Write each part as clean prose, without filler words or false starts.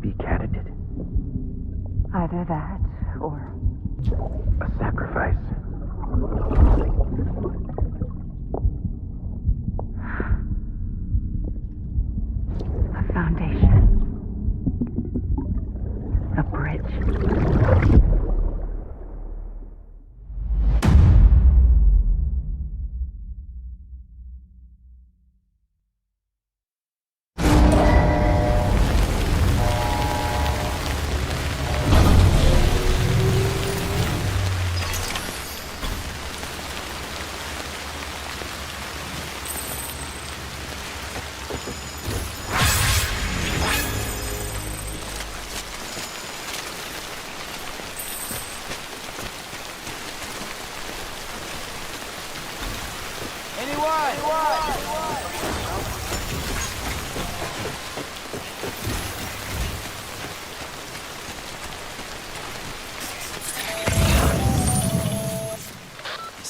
be candidate. Either that, or... A sacrifice. A foundation. A bridge.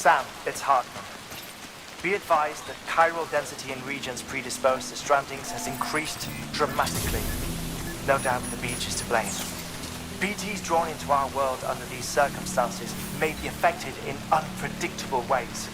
Sam, it's Hartman. Be advised that chiral density in regions predisposed to strandings has increased dramatically. No doubt the beach is to blame. BTs drawn into our world under these circumstances may be affected in unpredictable ways.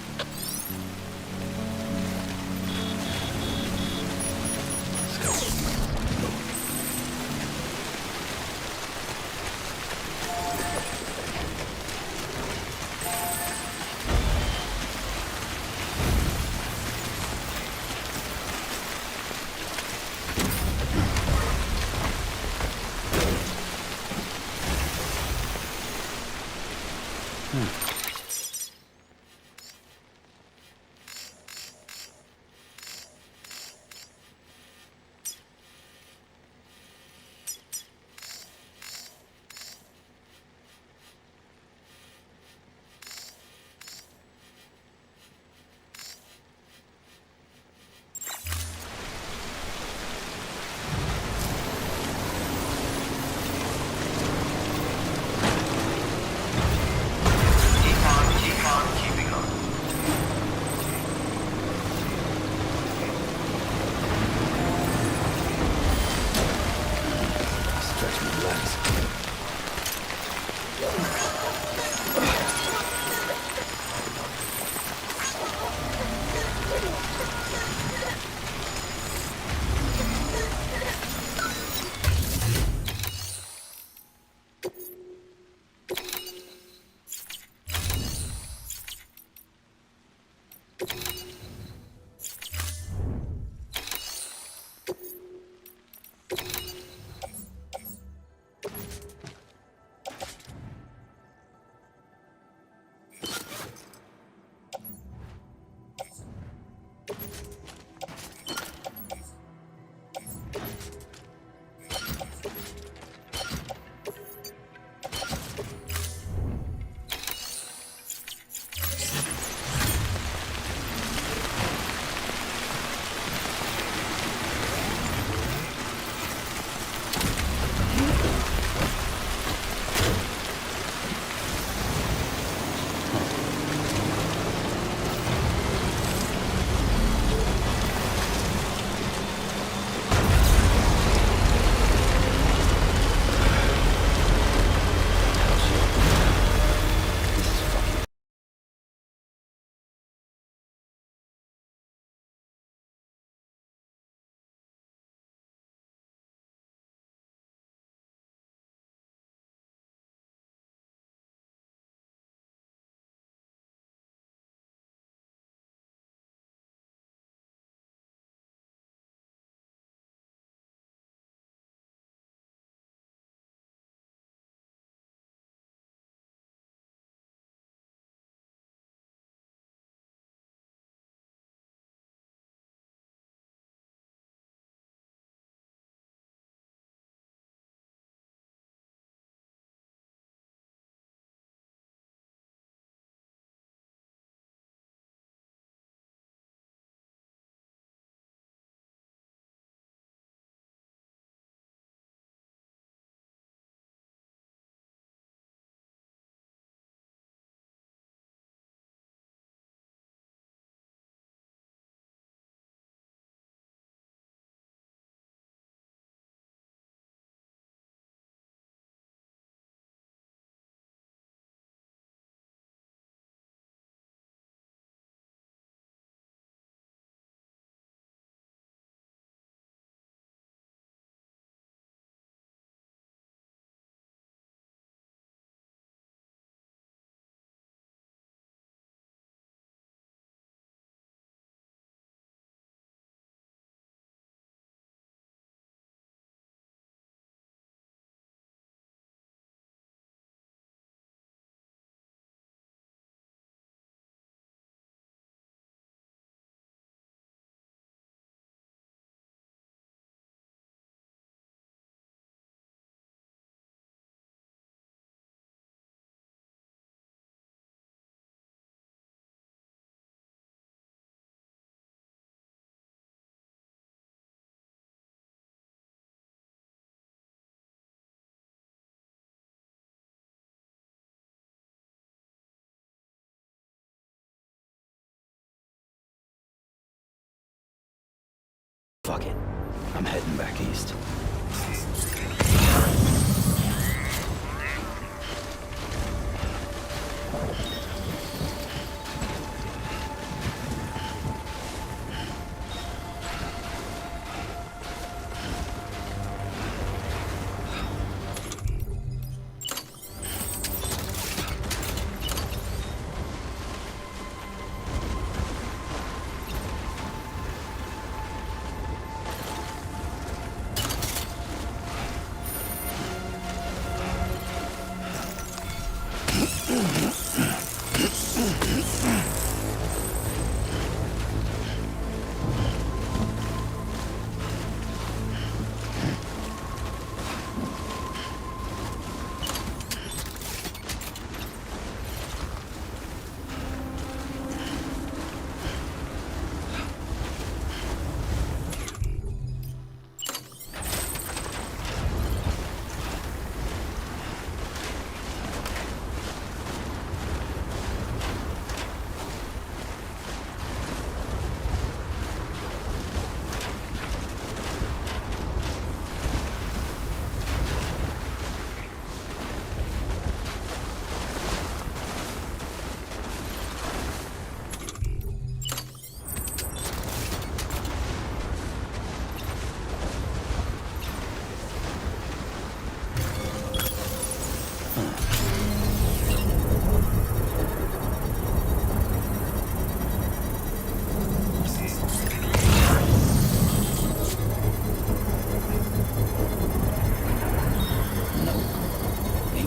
Ain't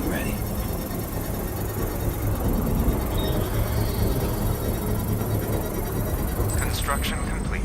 ready. Construction complete.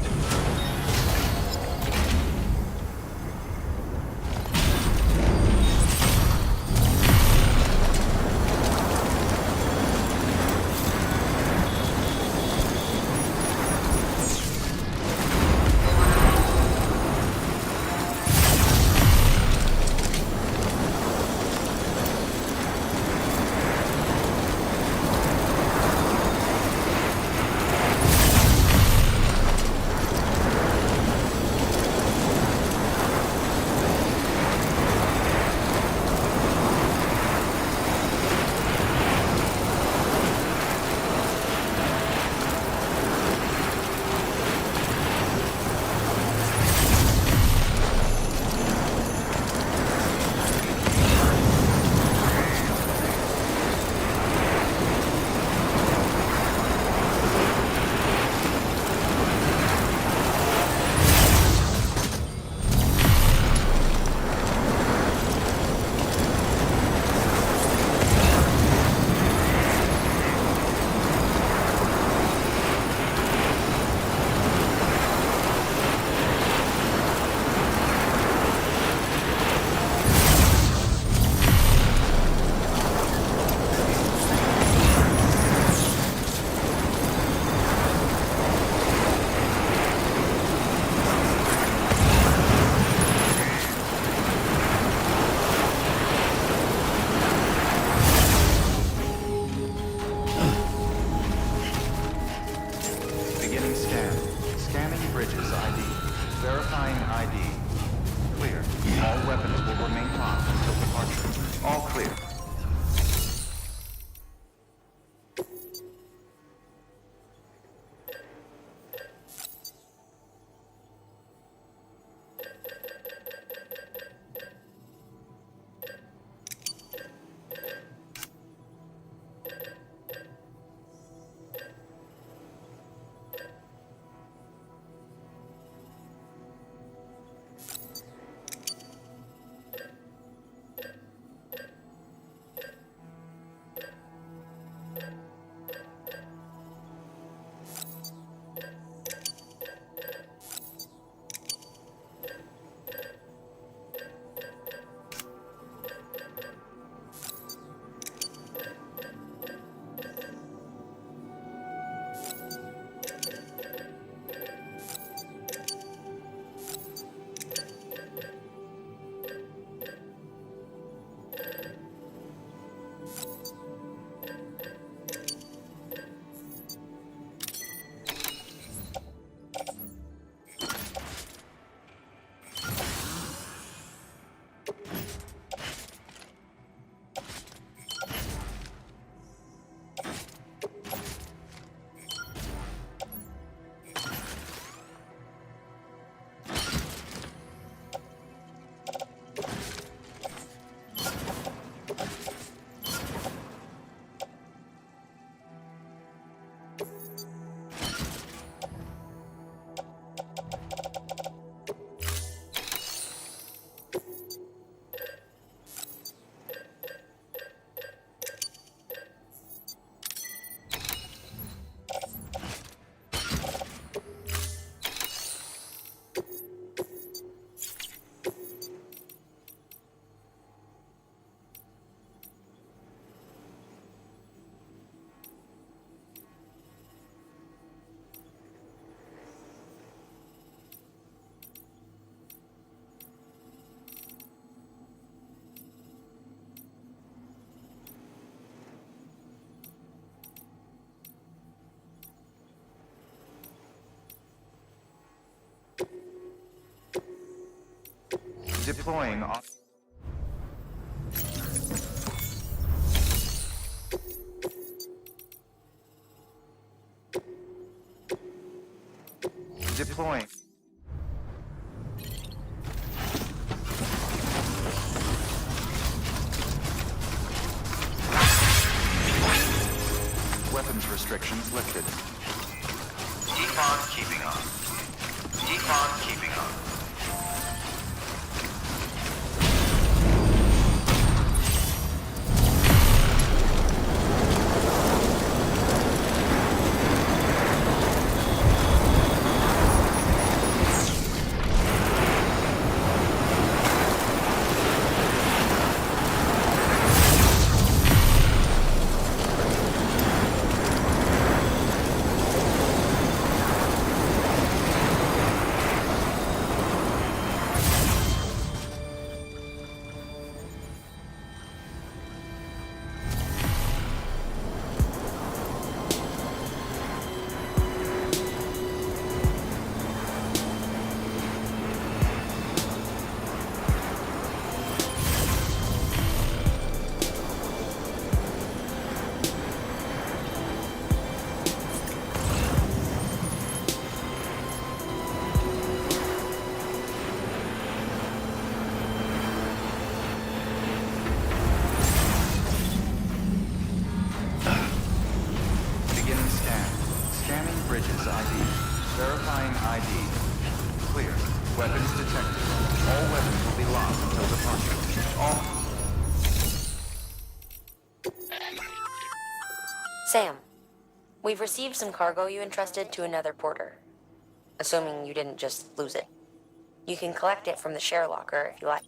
Beginning scan. Scanning bridges ID. Verifying ID. Clear. All weapons will remain locked until departure. All clear. Deploying off. Deploying. weapons restrictions lifted. Defon keeping on. Defon keeping on. Bridges ID. Verifying ID. Clear. Weapons detected. All weapons will be locked until departure. All... Sam, we've received some cargo you entrusted to another porter. Assuming you didn't just lose it. You can collect it from the share locker if you like.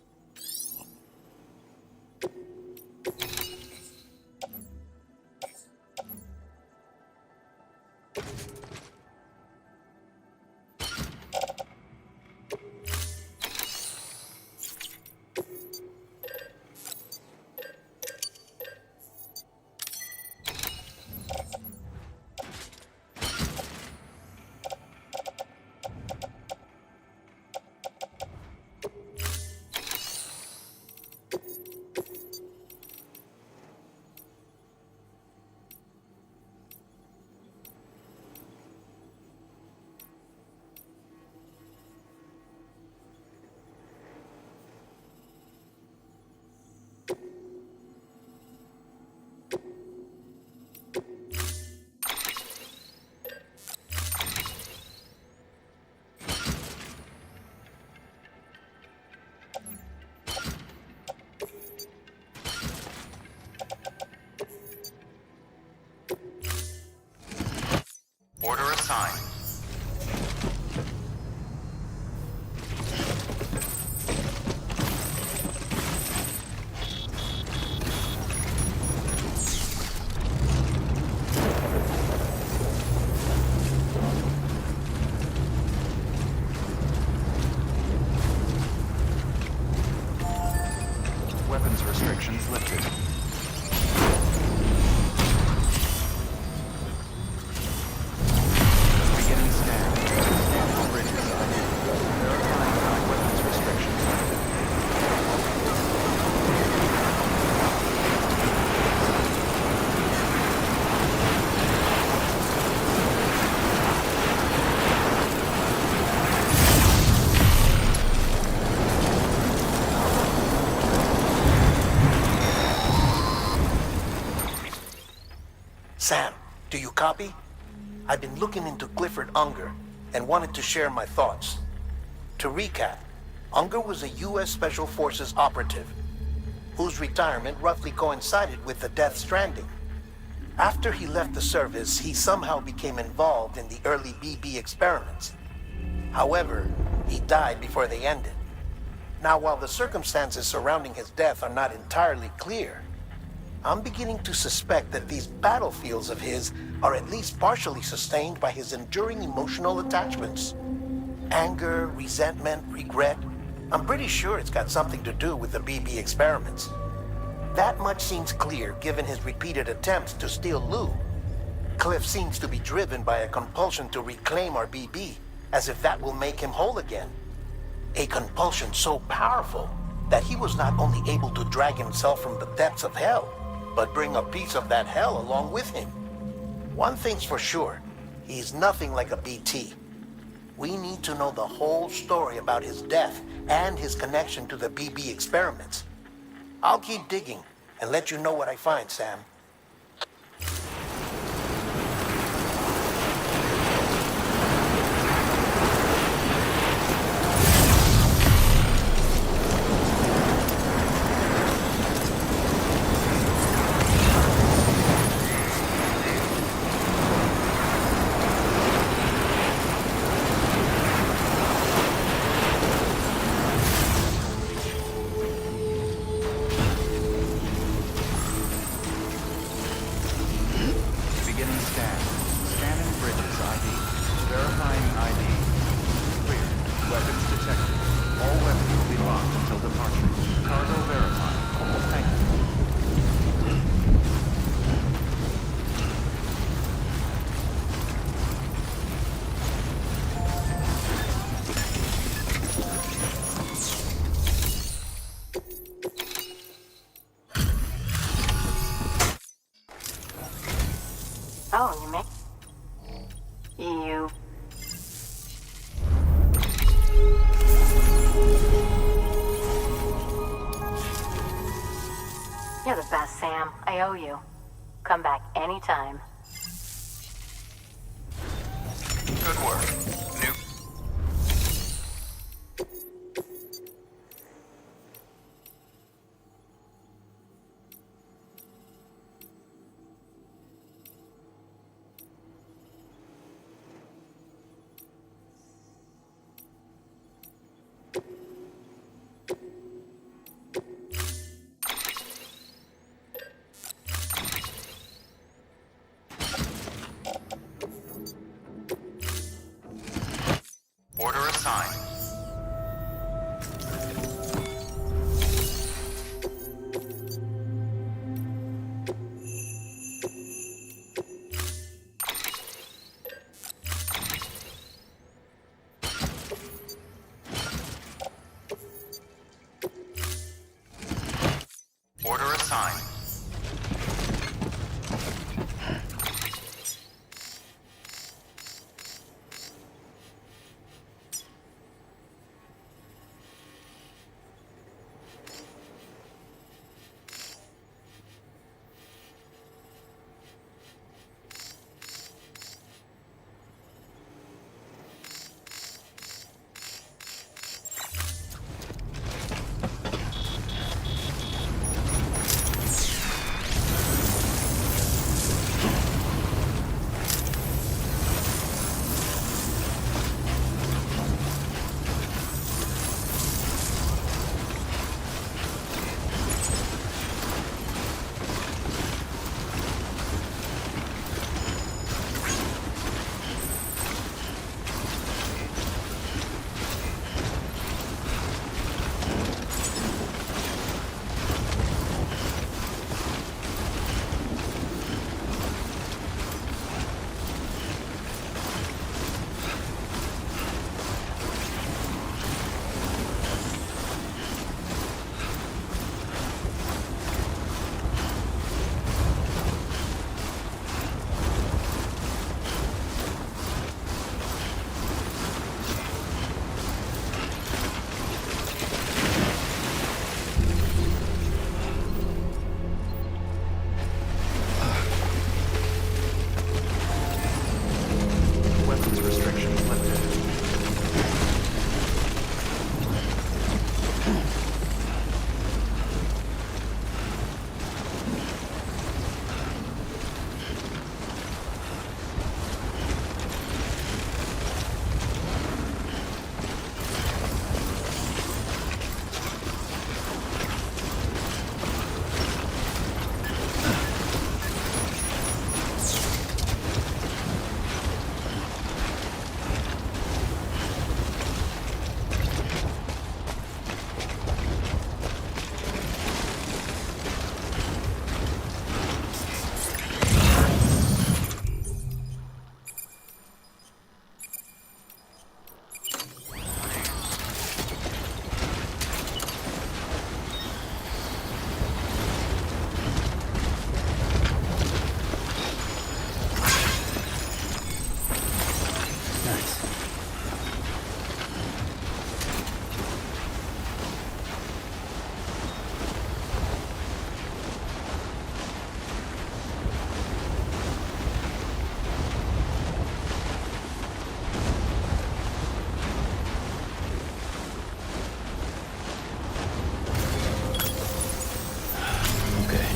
Order assigned. Weapons restrictions lifted. Sam, do you copy? I've been looking into Clifford Unger and wanted to share my thoughts. To recap, Unger was a U.S. Special Forces operative whose retirement roughly coincided with the death Stranding. After he left the service, he somehow became involved in the early BB experiments. However, he died before they ended. Now, while the circumstances surrounding his death are not entirely clear, I'm beginning to suspect that these battlefields of his are at least partially sustained by his enduring emotional attachments. Anger, resentment, regret. I'm pretty sure it's got something to do with the BB experiments. That much seems clear given his repeated attempts to steal Lou. Cliff seems to be driven by a compulsion to reclaim our BB, as if that will make him whole again. A compulsion so powerful that he was not only able to drag himself from the depths of hell, but bring a piece of that hell along with him. One thing's for sure, he's nothing like a BT. We need to know the whole story about his death and his connection to the BB experiments. I'll keep digging and let you know what I find, Sam. Oh, you make... You... You're the best, Sam. I owe you. Come back anytime. Good work. New. Order assigned. Order assigned. Weapons restrictions lifted. Nice. Okay.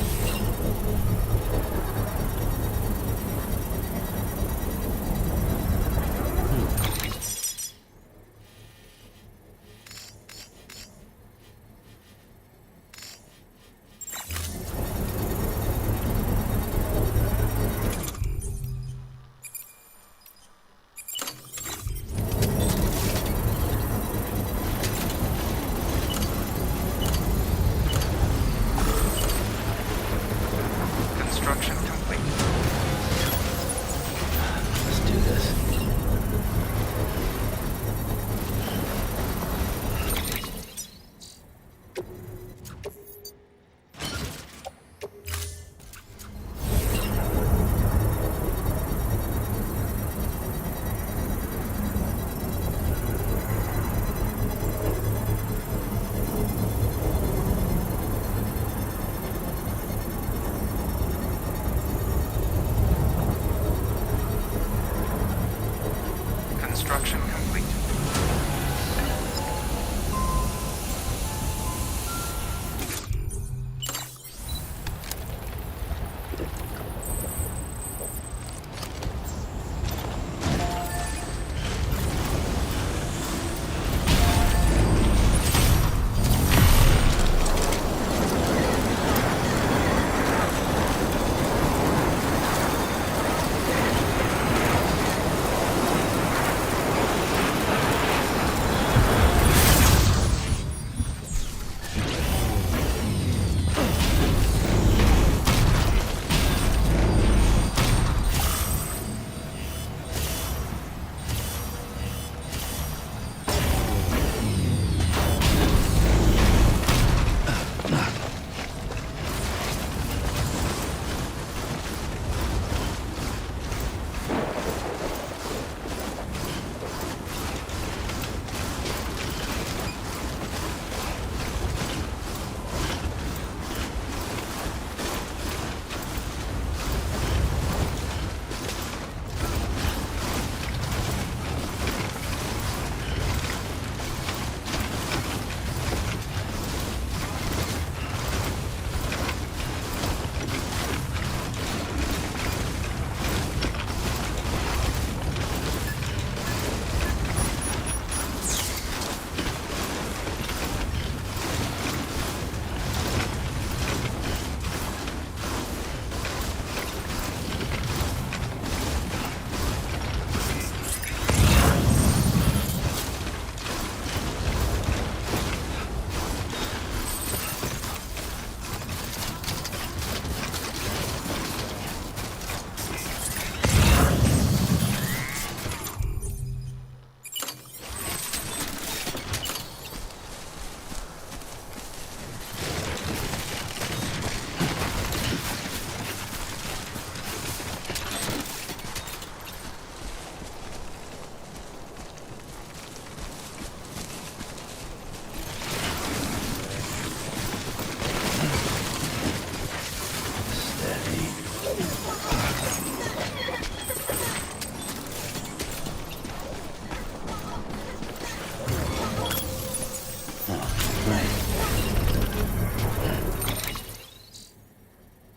Construction complete. Let's do this.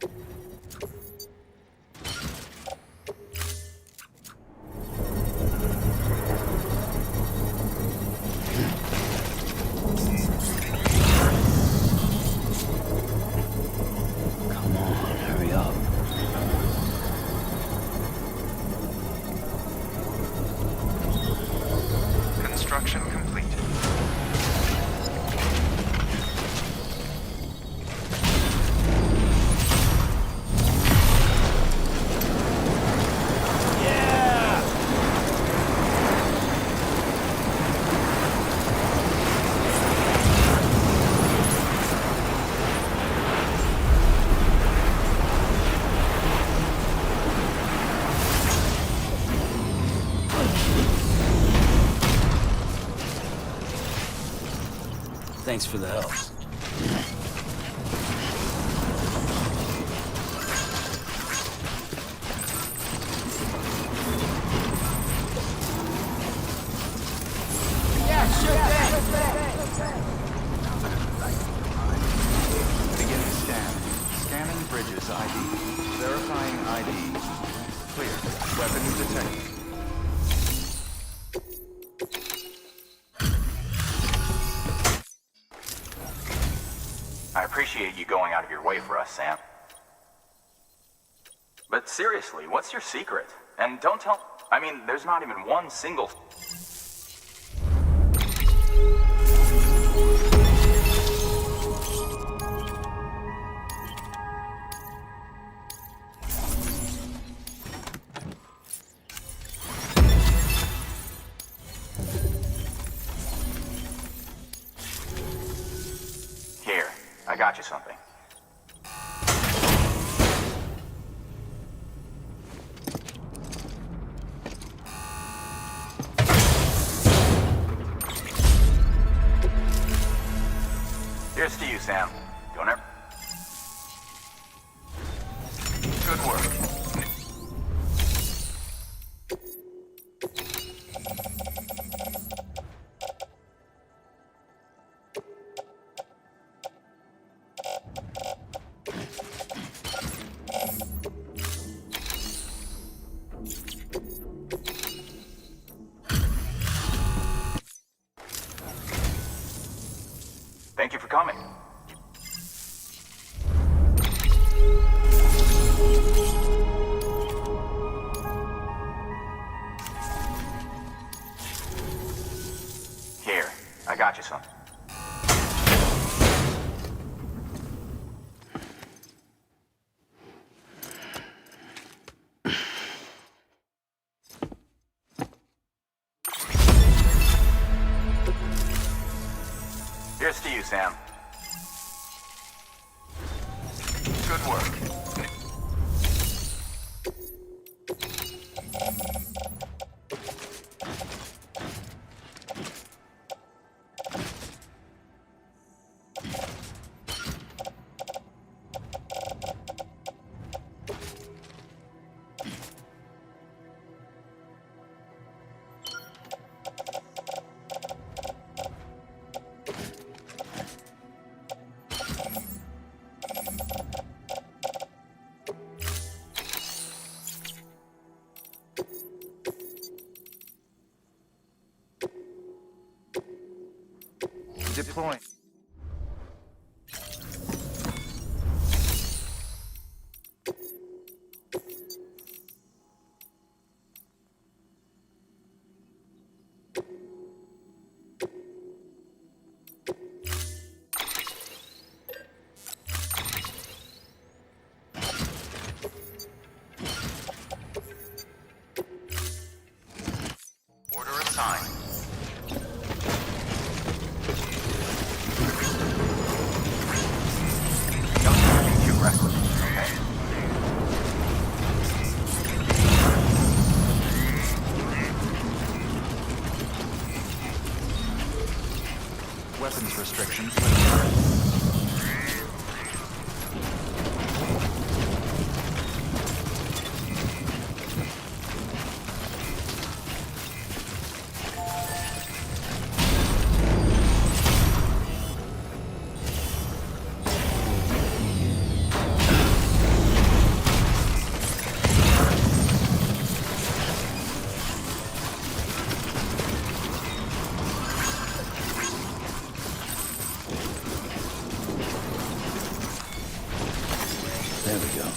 Come on, hurry up. Construction complete. Thanks for the help. Beginning scan. Scanning bridges ID. Verifying ID. Clear. Weapons detected. I appreciate you going out of your way for us, Sam. But seriously, what's your secret? And don't tell... I mean, there's not even one single... Here, I got you something. Here's to you, Sam. Don't ever... Good work. Thank you for coming. Here, I got you some. Here's to you, Sam. Good work. Deploying. Order assigned. Reckless, okay? Weapons restrictions lifted. There we go.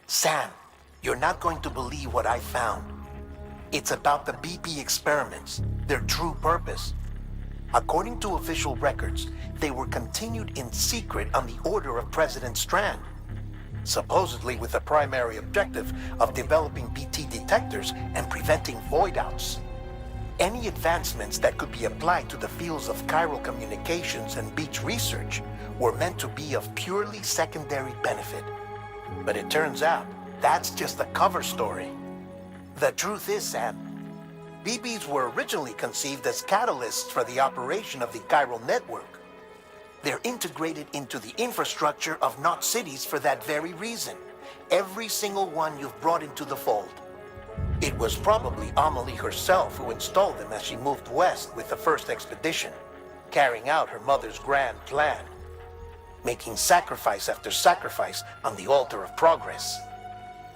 Sam, you're not going to believe what I found. It's about the BP experiments, their true purpose. According to official records, they were continued in secret on the order of President Strand, supposedly with the primary objective of developing BT detectors and preventing voidouts. Any advancements that could be applied to the fields of chiral communications and beach research were meant to be of purely secondary benefit. But it turns out, that's just a cover story. The truth is, Sam, BBs were originally conceived as catalysts for the operation of the chiral network. They're integrated into the infrastructure of Knot cities for that very reason. Every single one you've brought into the fold. It was probably Amelie herself who installed them as she moved west with the first expedition, carrying out her mother's grand plan, making sacrifice after sacrifice on the altar of progress.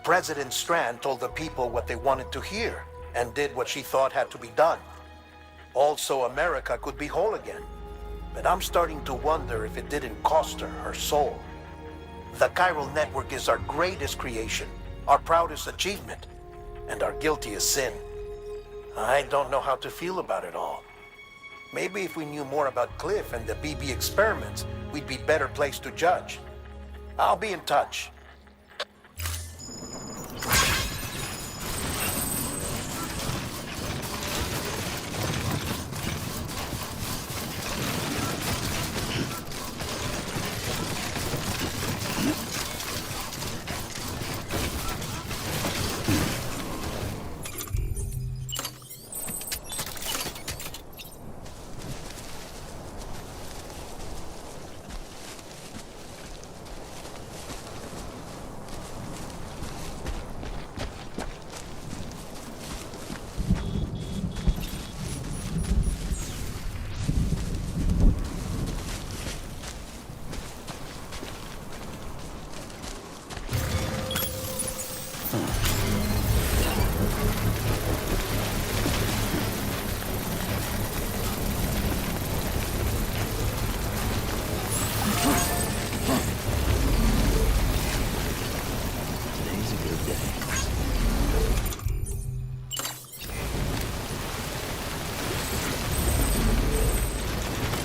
President Strand told the people what they wanted to hear, and did what she thought had to be done. Also, America could be whole again. But I'm starting to wonder if it didn't cost her soul. The chiral network is our greatest creation, our proudest achievement, and our guiltiest sin. I don't know how to feel about it all. Maybe if we knew more about Cliff and the BB experiments, we'd be better placed to judge. I'll be in touch.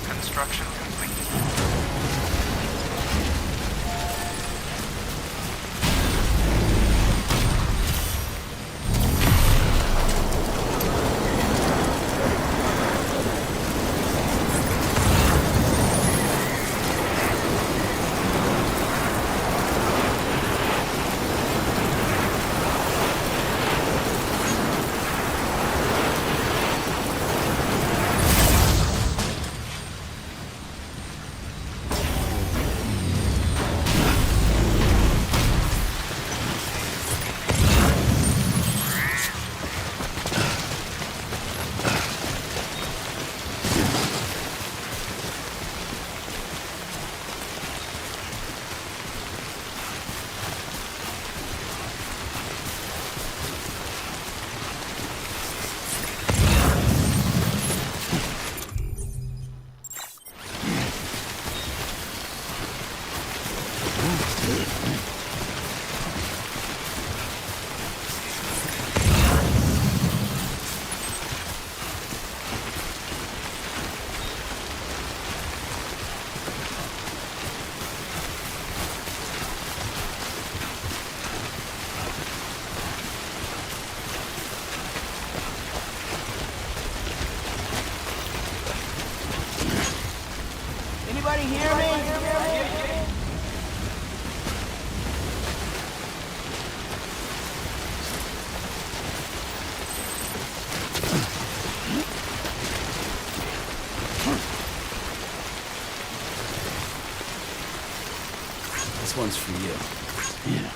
Construction complete. Anybody hear me? This one's for you. Yeah.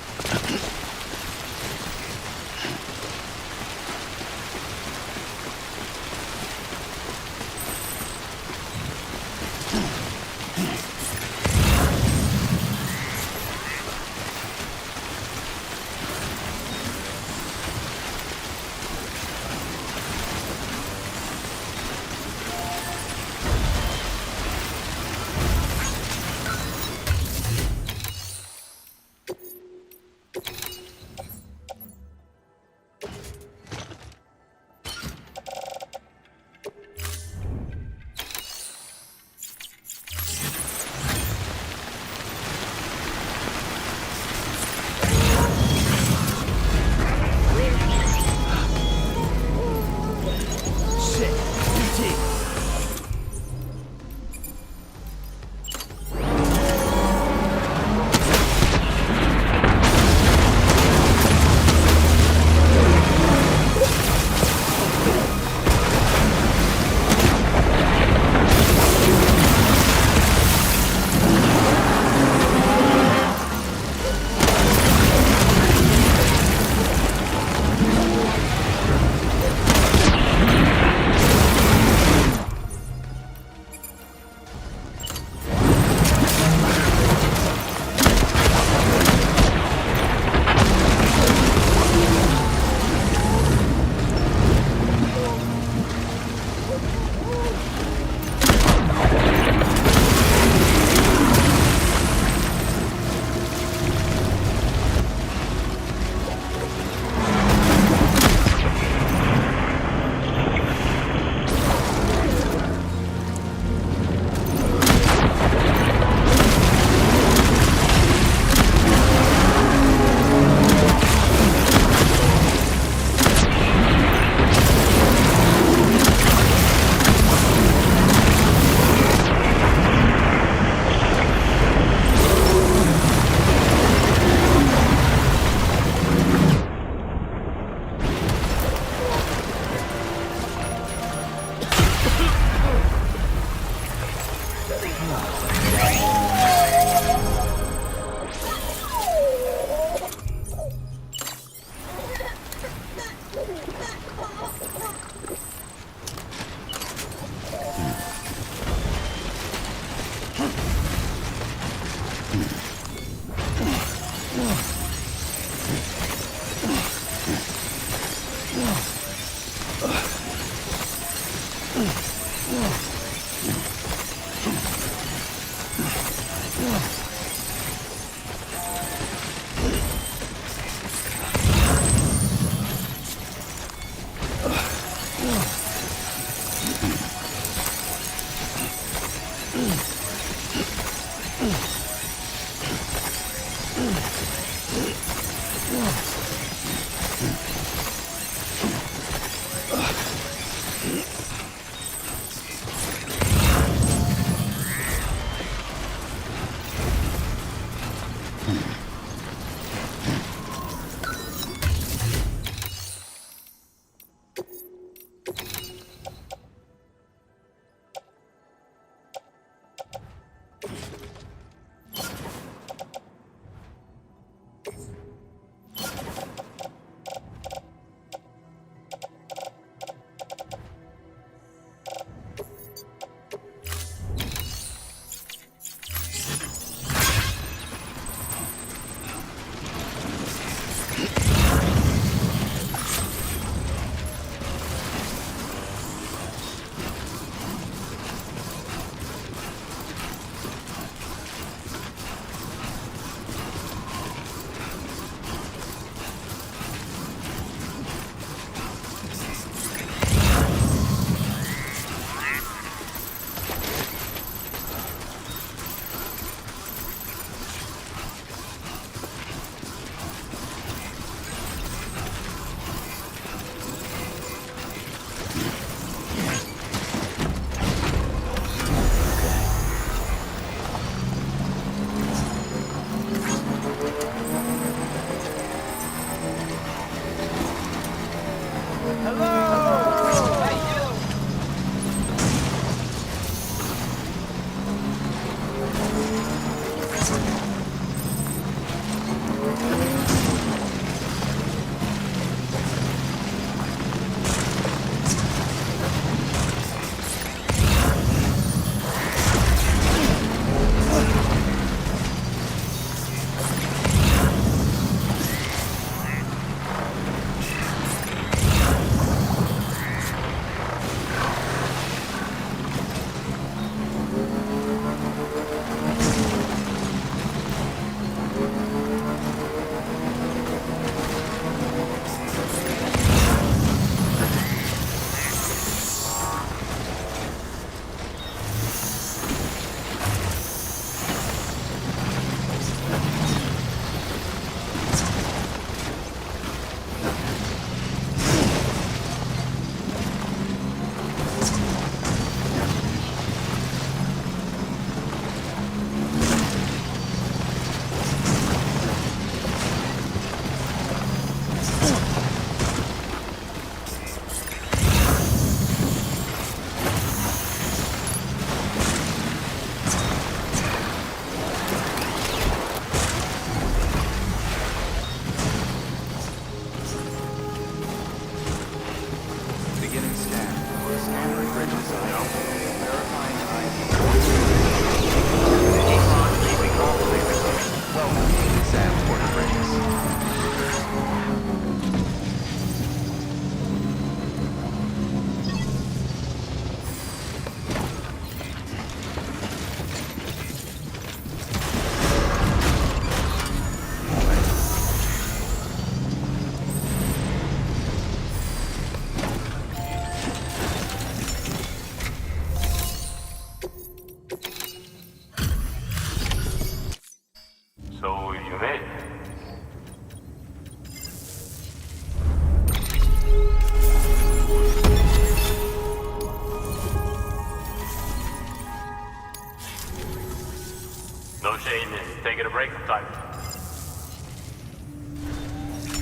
No shame in taking a break from time.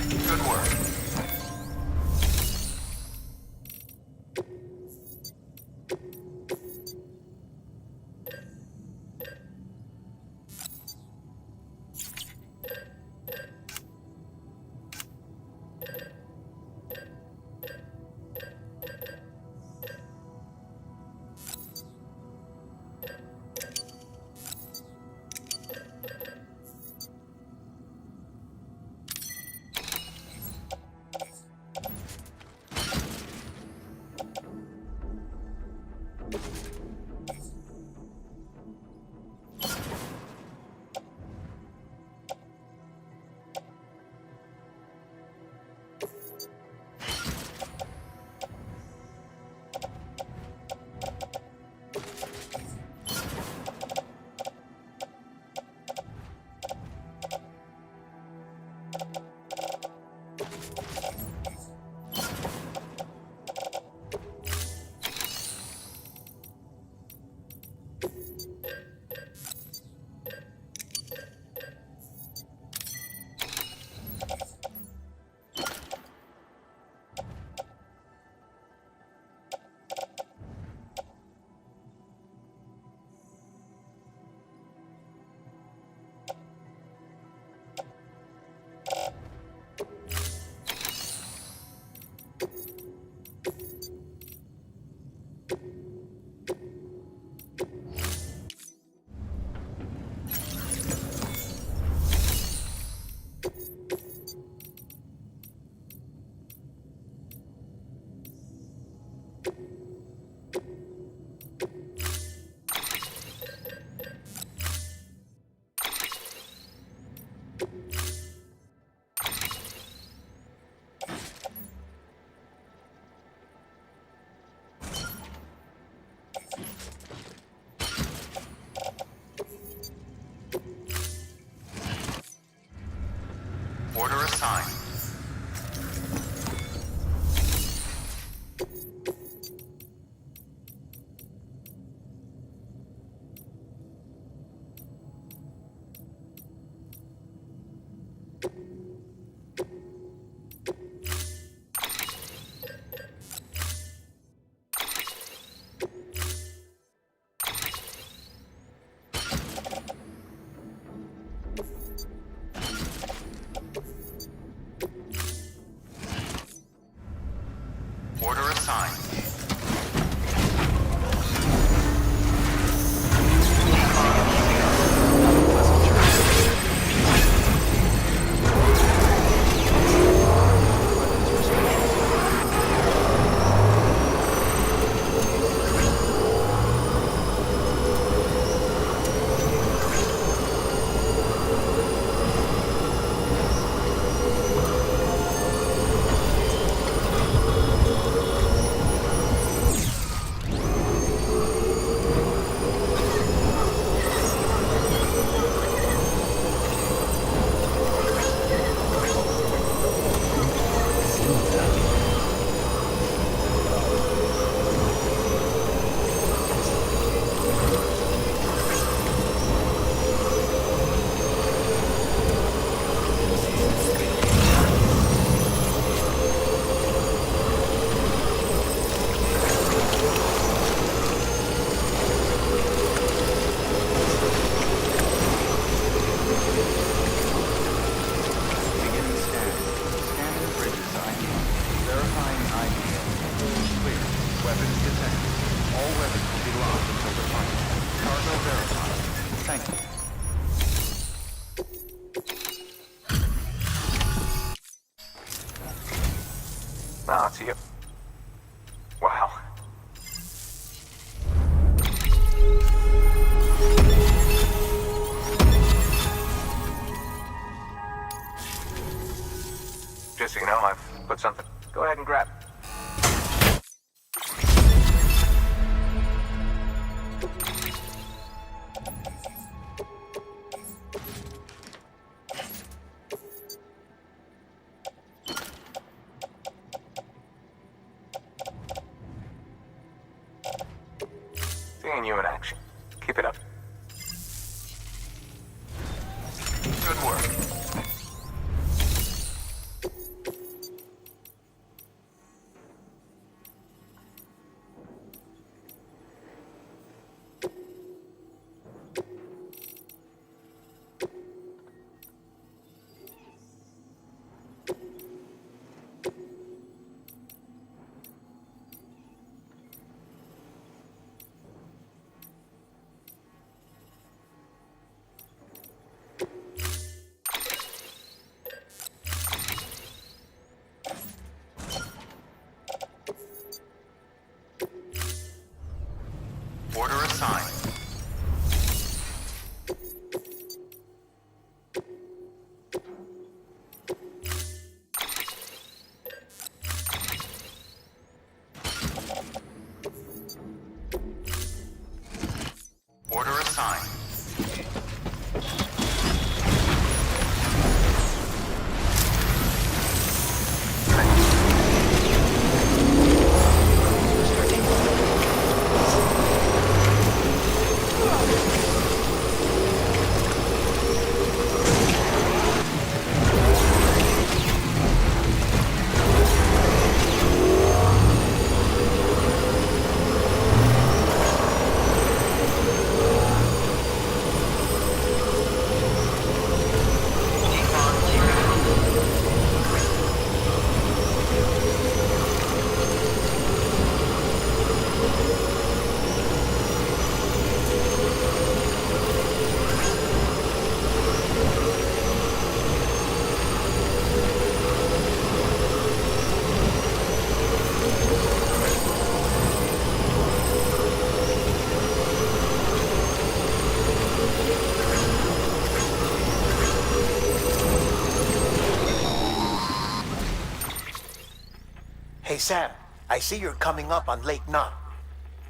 Good work. assigned. Order assigned. Beginning scan. Scanning bridges ID. Verifying ID. Clear. Weapons detected. All weapons will be locked until departure. Cargo verified. Thank you. Ah, it's you. Wow. Just so you know, I've put something. Go ahead and grab it. Seeing you in action. Keep it up. Good work. Order assigned. Order assigned. Hey Sam, I see you're coming up on Lake Knot.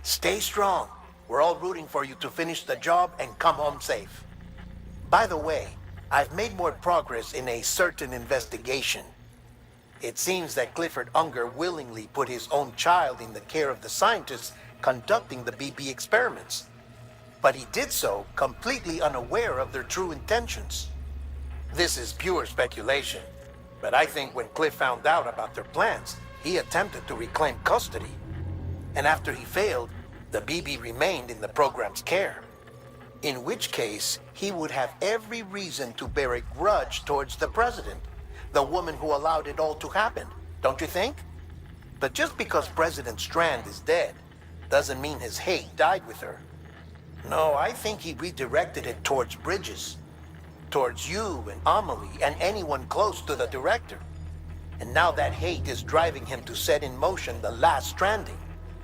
Stay strong. We're all rooting for you to finish the job and come home safe. By the way, I've made more progress in a certain investigation. It seems that Clifford Unger willingly put his own child in the care of the scientists conducting the BB experiments. But he did so completely unaware of their true intentions. This is pure speculation, but I think when Cliff found out about their plans, he attempted to reclaim custody. And after he failed, the BB remained in the program's care. In which case, he would have every reason to bear a grudge towards the president, the woman who allowed it all to happen, don't you think? But just because President Strand is dead, doesn't mean his hate died with her. No, I think he redirected it towards Bridges, towards you and Amelie and anyone close to the director. And now that hate is driving him to set in motion the last Stranding,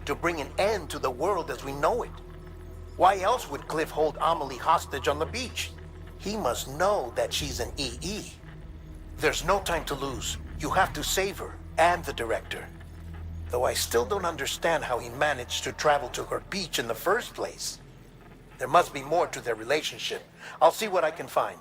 to bring an end to the world as we know it. Why else would Cliff hold Amelie hostage on the beach? He must know that she's an EE. There's no time to lose. You have to save her and the director. Though I still don't understand how he managed to travel to her beach in the first place. There must be more to their relationship. I'll see what I can find.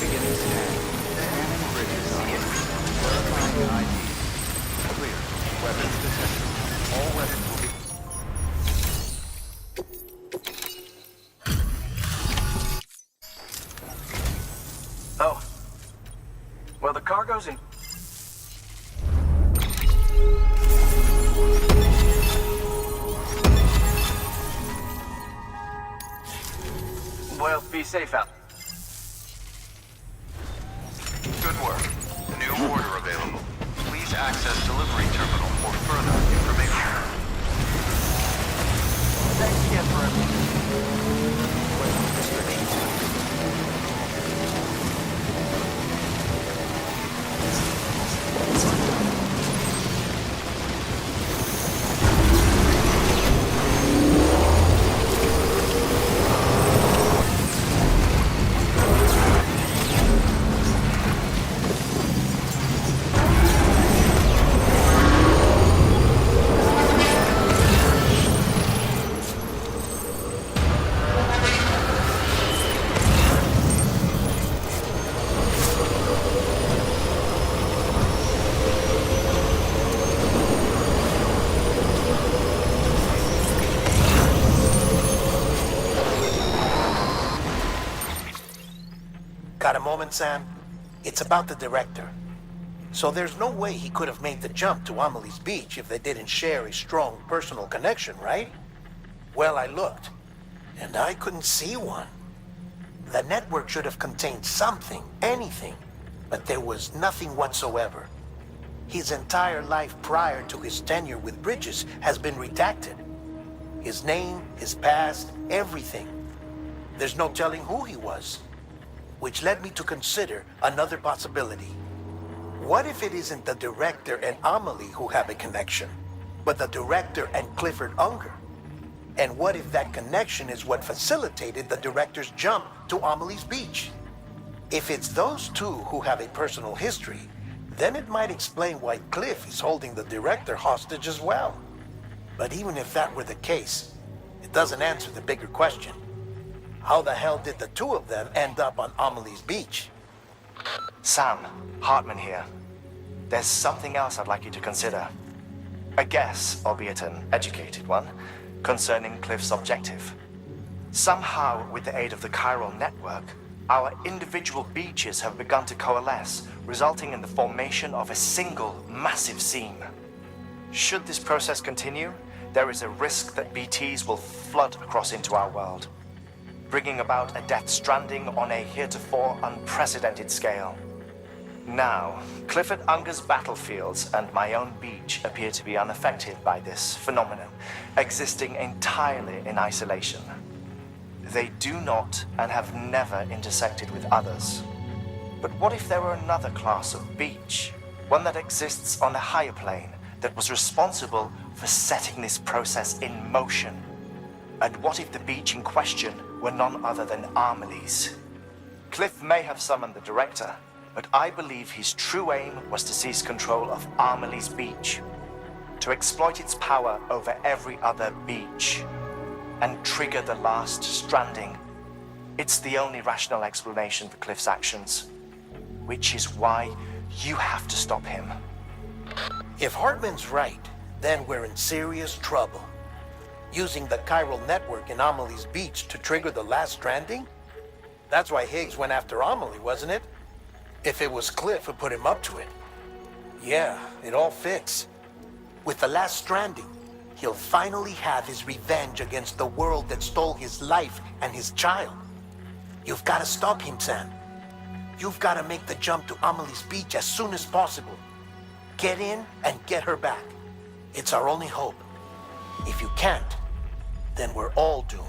Beginning scan. Scanning bridges ID. Verifying ID. Clear. Weapons detected. All weapons will be... Oh. Well, the cargo's in... Well, be safe out. Good work. New order available. Please access delivery terminal for further information. Thanks again for everything. Got a moment, Sam? It's about the director. So there's no way he could have made the jump to Amelie's beach if they didn't share a strong personal connection, right? Well, I looked, and I couldn't see one. The network should have contained something, anything, but there was nothing whatsoever. His entire life prior to his tenure with Bridges has been redacted. His name, his past, everything. There's no telling who he was. Which led me to consider another possibility. What if it isn't the director and Amelie who have a connection, but the director and Clifford Unger? And what if that connection is what facilitated the director's jump to Amelie's beach? If it's those two who have a personal history, then it might explain why Cliff is holding the director hostage as well. But even if that were the case, it doesn't answer the bigger question. How the hell did the two of them end up on Amelie's beach? Sam, Hartman here. There's something else I'd like you to consider. A guess, albeit an educated one, concerning Cliff's objective. Somehow, with the aid of the chiral network, our individual beaches have begun to coalesce, resulting in the formation of a single massive seam. Should this process continue, there is a risk that BTs will flood across into our world, bringing about a death stranding on a heretofore unprecedented scale. Now, Clifford Unger's battlefields and my own beach appear to be unaffected by this phenomenon, existing entirely in isolation. They do not and have never intersected with others. But what if there were another class of beach? One that exists on a higher plane that was responsible for setting this process in motion? And what if the beach in question were none other than Amelie's? Cliff may have summoned the director, but I believe his true aim was to seize control of Amelie's beach, to exploit its power over every other beach, and trigger the last stranding. It's the only rational explanation for Cliff's actions, which is why you have to stop him. If Hartman's right, then we're in serious trouble. Using the chiral network in Amelie's beach to trigger the last stranding? That's why Higgs went after Amelie, wasn't it? If it was Cliff who put him up to it. Yeah, it all fits. With the last stranding, he'll finally have his revenge against the world that stole his life and his child. You've got to stop him, Sam. You've got to make the jump to Amelie's beach as soon as possible. Get in and get her back. It's our only hope. If you can't, then we're all doomed.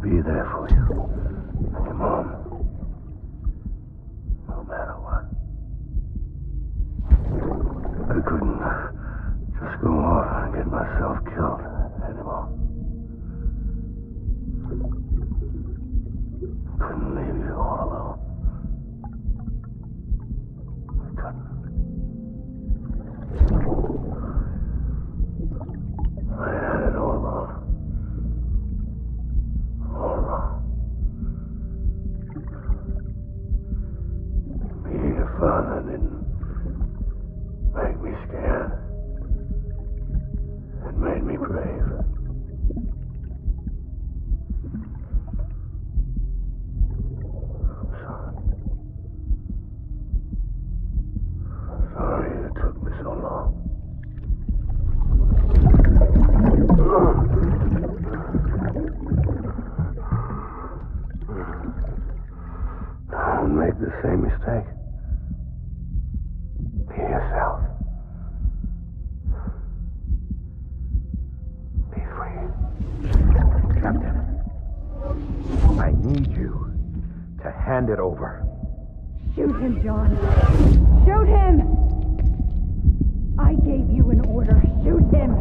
Be there for you and your mom, no matter what. I couldn't just go off and get myself killed anymore. Couldn't leave you all alone. I couldn't. I had it all wrong. Being a father didn't make me scared. It made me brave. I'm sorry. I'm sorry it took me so long. Don't make the same mistake. Be yourself. Be free. Captain, I need you to hand it over. Shoot him, John. Shoot him! I gave you an order. Shoot him!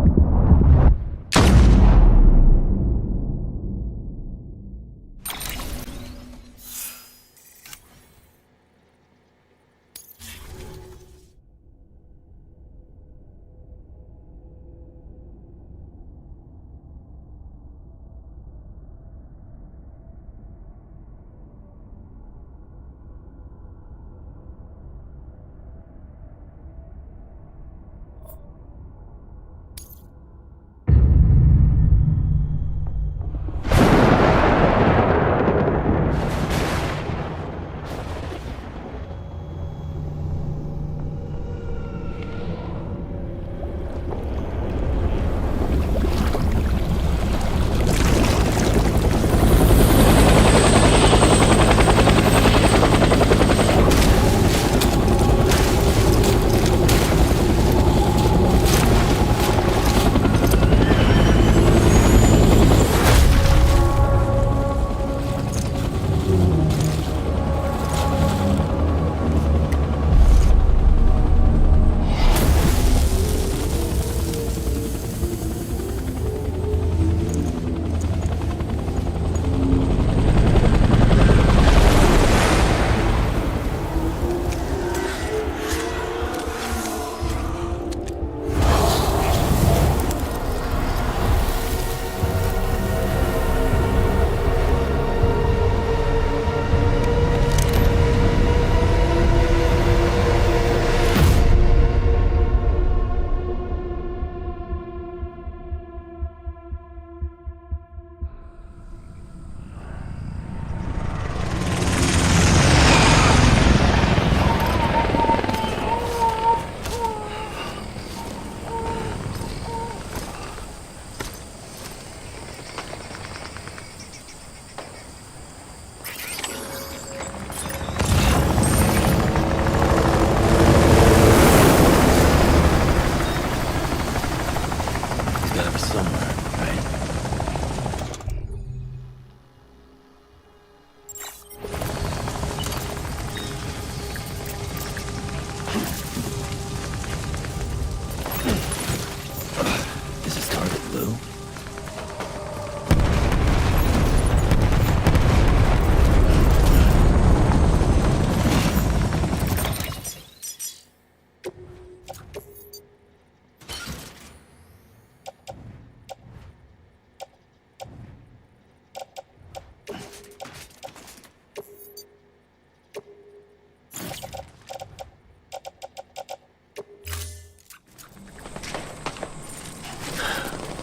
gotta be somewhere, right? Is this target blue?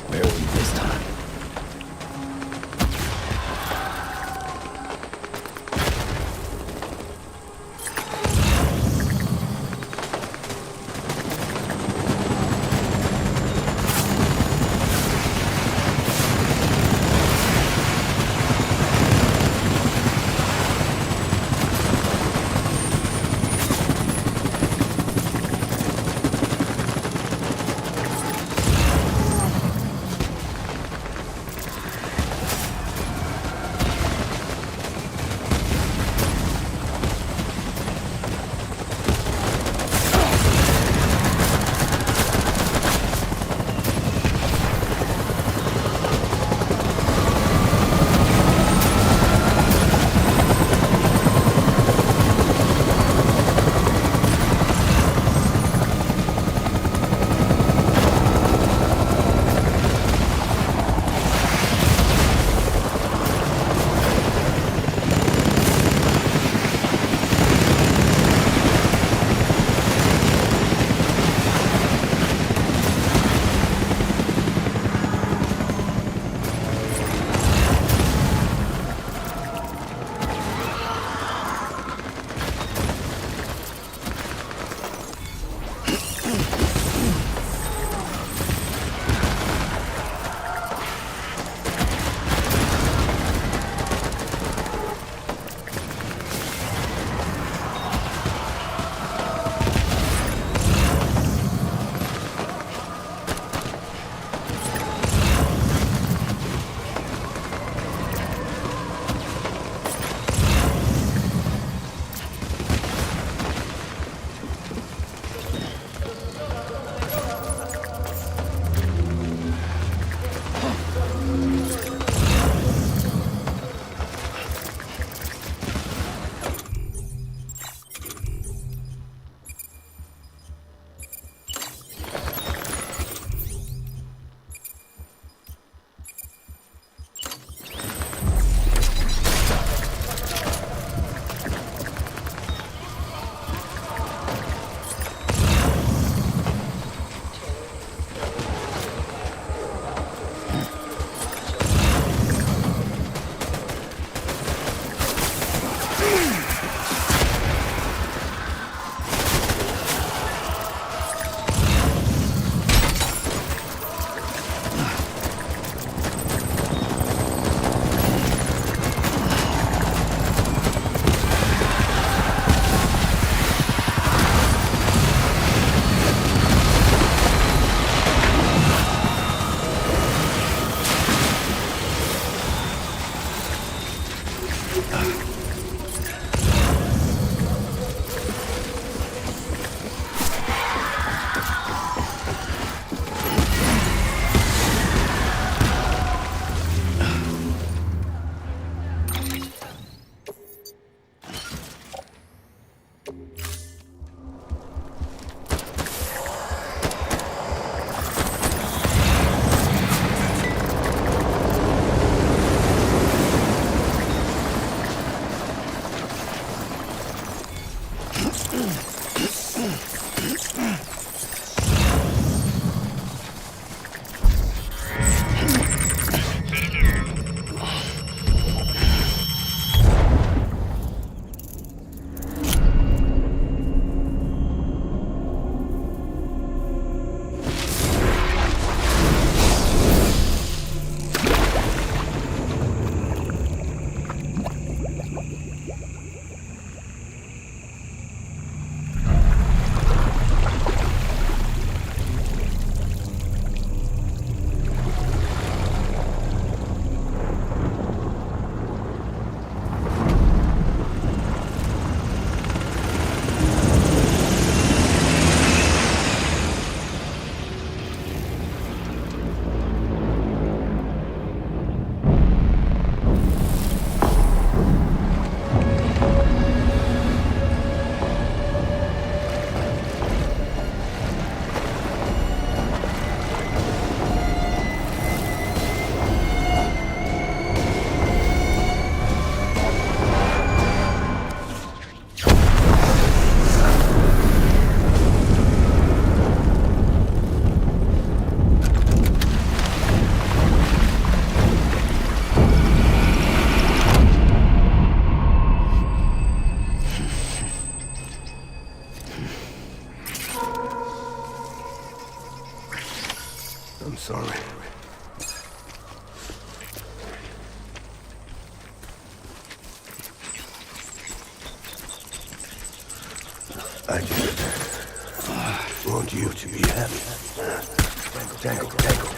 Barely I'm sorry. I just want you to be happy. Tangle, tangle, tangle.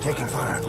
Taking fire.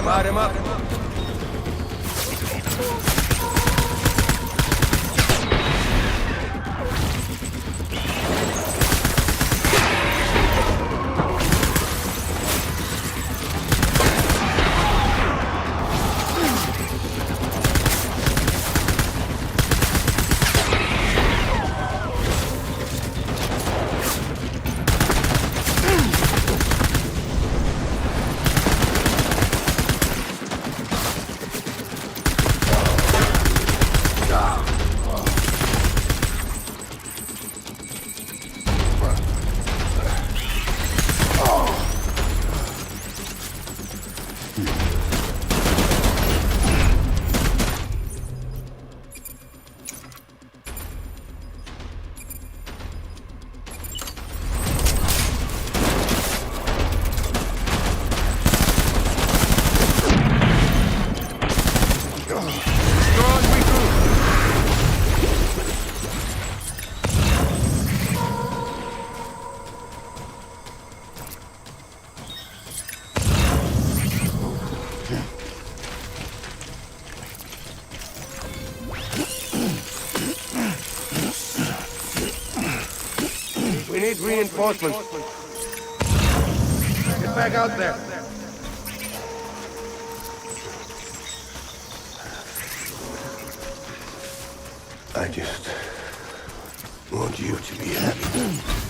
Light him up. We need reinforcements. Get back out there. I just want you to be happy.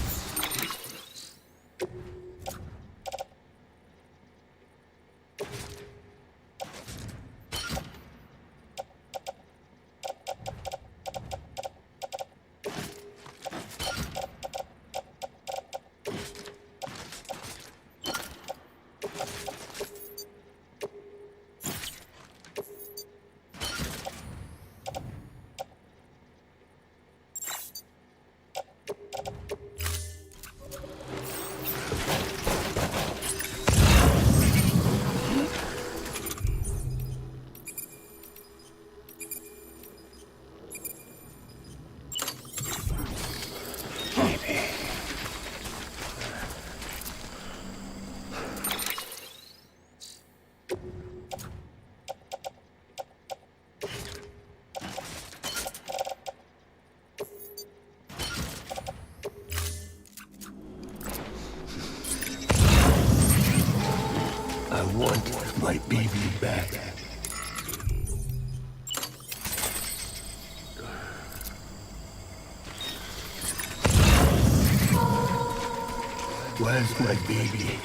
I want my baby back. Where's my baby?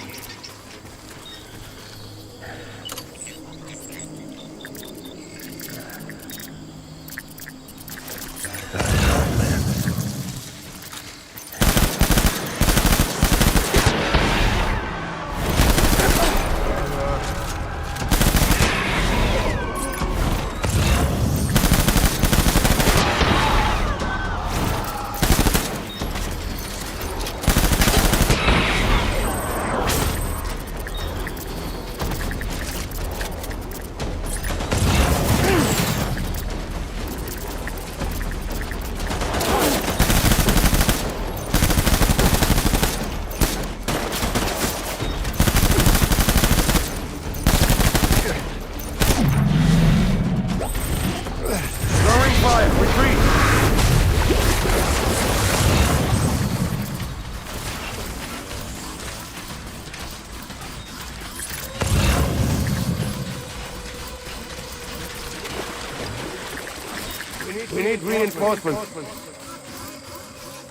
We need reinforcements.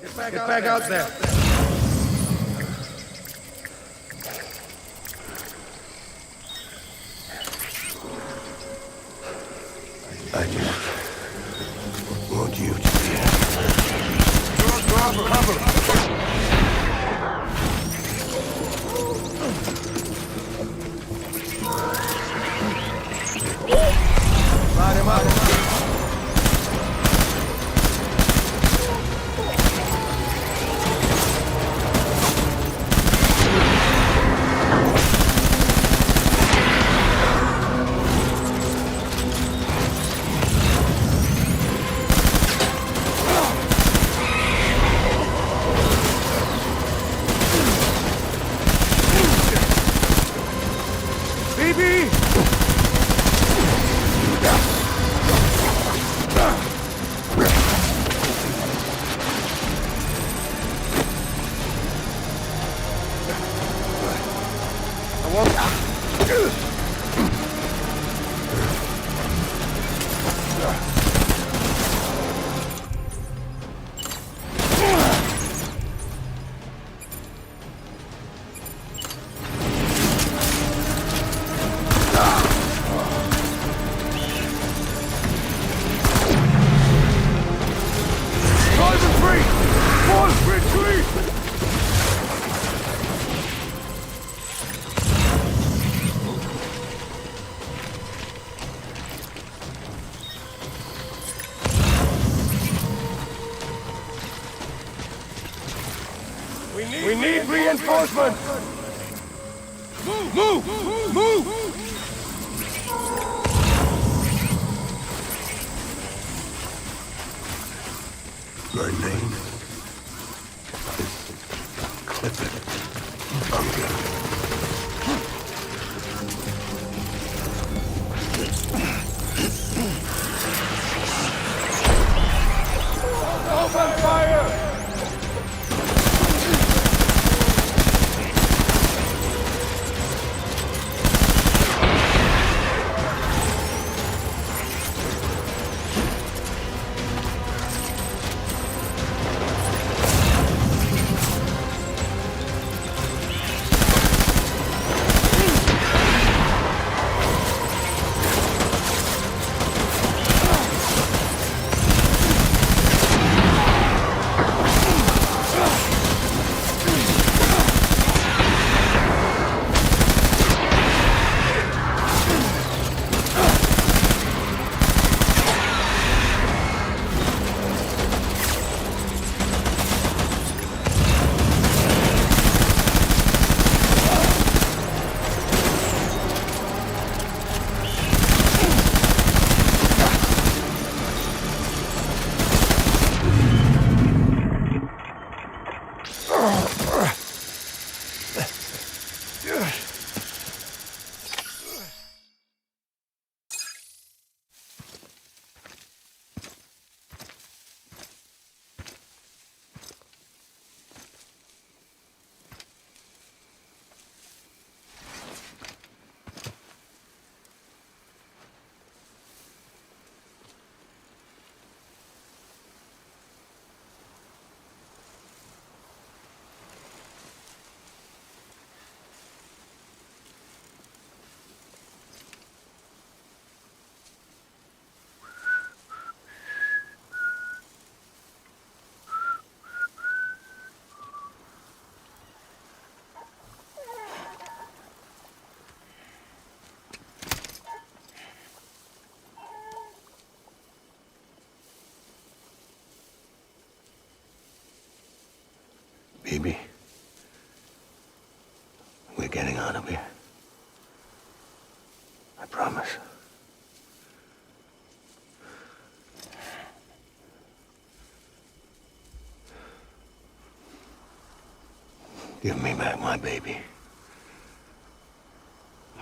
Get back out there. I just want you to be happy. Cover! Light him up! We need reinforcements! Move! Move! My name is Clifford Unger. Open fire! Baby, we're getting out of here. I promise. Give me back my baby.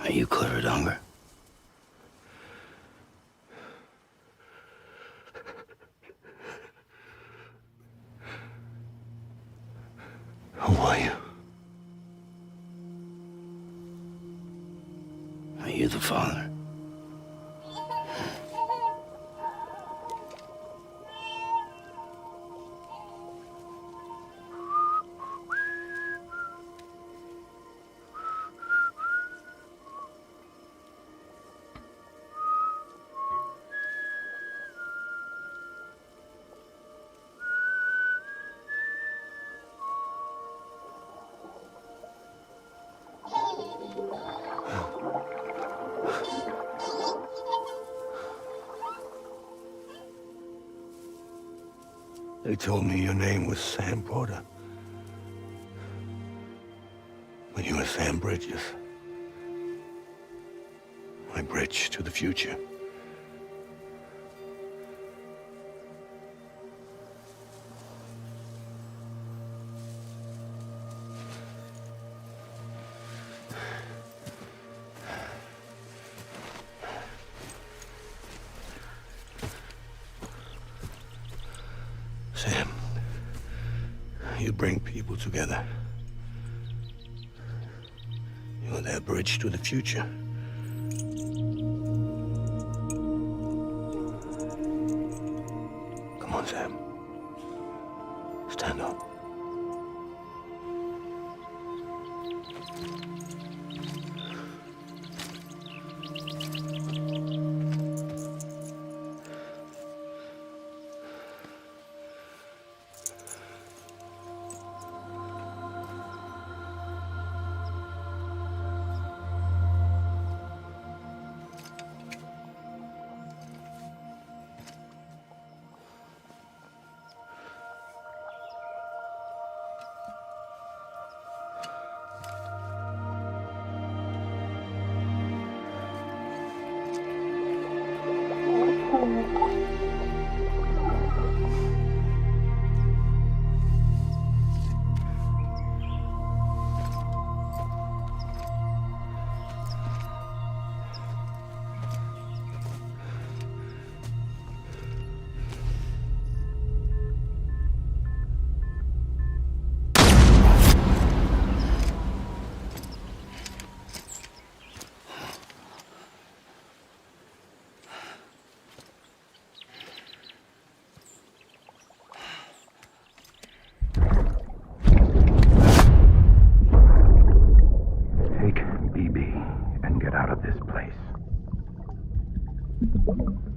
Are you Clifford Unger? Who are you? Are you the father? They told me your name was Sam Porter. But you were Sam Bridges. My bridge to the future. Sam, you bring people together. You're their bridge to the future. Come on, Sam. Stand up.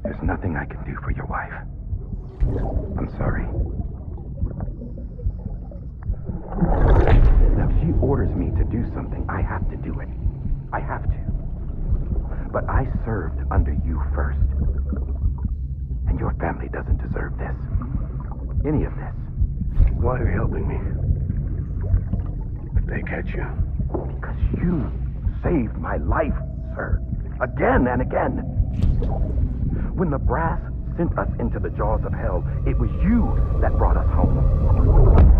There's nothing I can do for your wife. I'm sorry. Now, if she orders me to do something, I have to do it. I have to. But I served under you first. And your family doesn't deserve this. Any of this. Why are you helping me? If they catch you. Because you saved my life, sir. Again and again. When the brass sent us into the jaws of hell, it was you that brought us home.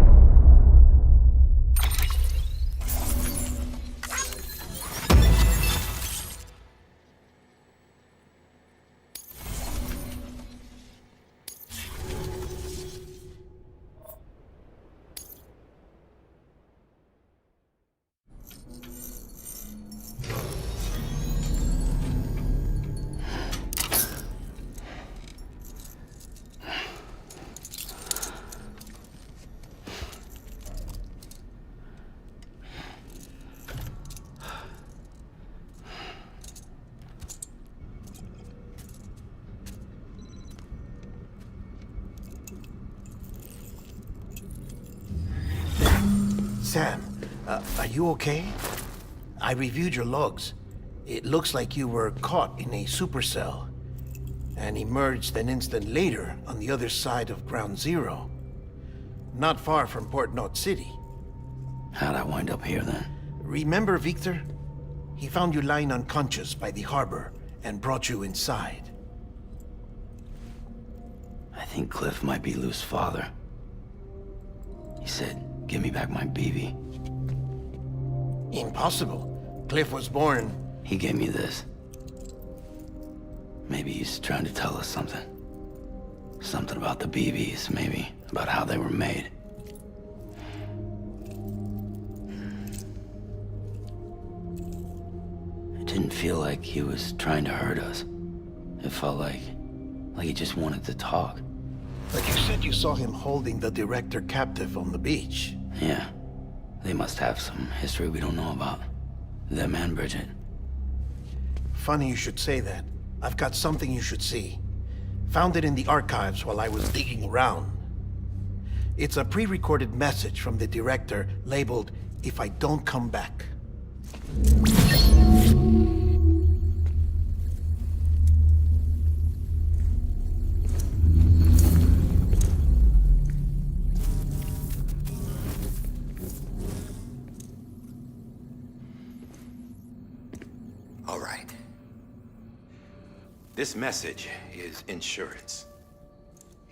Sam, are you okay? I reviewed your logs. It looks like you were caught in a supercell and emerged an instant later on the other side of Ground Zero. Not far from Port Knot City. How'd I wind up here then? Remember Victor? He found you lying unconscious by the harbor and brought you inside. I think Cliff might be Lou's father. He said, "Give me back my BB." Impossible. Cliff was born... He gave me this. Maybe he's trying to tell us something. Something about the BBs, maybe. About how they were made. It didn't feel like he was trying to hurt us. It felt like he just wanted to talk. But you said you saw him holding the director captive on the beach. Yeah. They must have some history we don't know about. Them and Bridget. Funny you should say that. I've got something you should see. Found it in the archives while I was digging around. It's a pre-recorded message from the director labeled, "If I don't come back." All right. This message is insurance,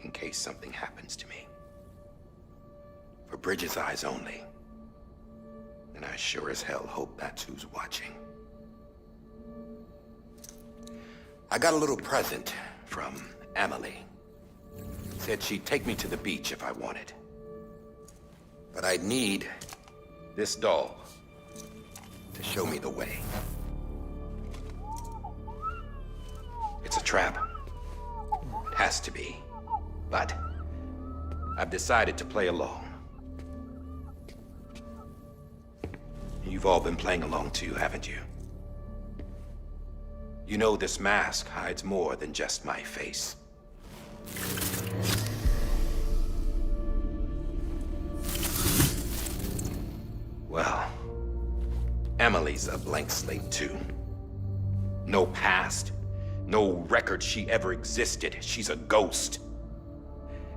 in case something happens to me. For Bridget's eyes only. And I sure as hell hope that's who's watching. I got a little present from Emily. Said she'd take me to the beach if I wanted. But I'd need this doll to show me the way. It's a trap. It has to be. But I've decided to play along. You've all been playing along too, haven't you? You know this mask hides more than just my face. Well, Emily's a blank slate too. No past, no record she ever existed. She's a ghost.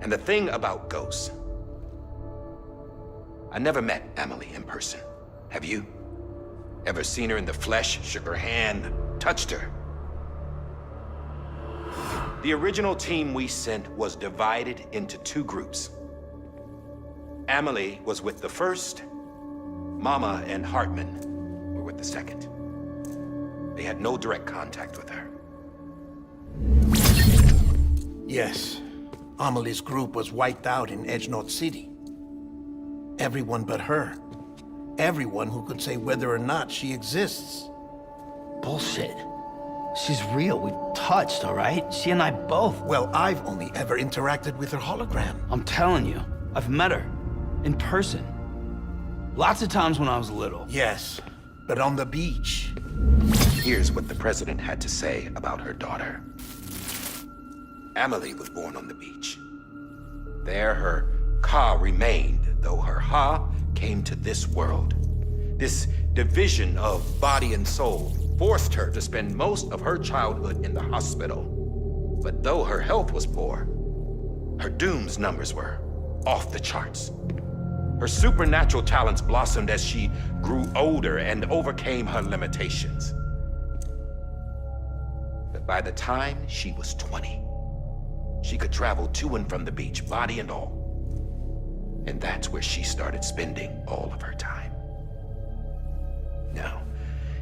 And the thing about ghosts, I never met Emily in person. Have you? Ever seen her in the flesh, shook her hand, touched her? The original team we sent was divided into two groups. Emily was with the first, Mama and Hartman were with the second. They had no direct contact with her. Yes. Amelie's group was wiped out in Edge North City. Everyone but her. Everyone who could say whether or not she exists. Bullshit. She's real. We've touched, all right? She and I both. Well, I've only ever interacted with her hologram. I'm telling you, I've met her. In person. Lots of times when I was little. Yes, but on the beach. Here's what the president had to say about her daughter. Emily was born on the beach. There her Ka remained, though her Ha came to this world. This division of body and soul forced her to spend most of her childhood in the hospital. But though her health was poor, her Doom's numbers were off the charts. Her supernatural talents blossomed as she grew older and overcame her limitations. But by the time she was 20, she could travel to and from the beach, body and all. And that's where she started spending all of her time. Now,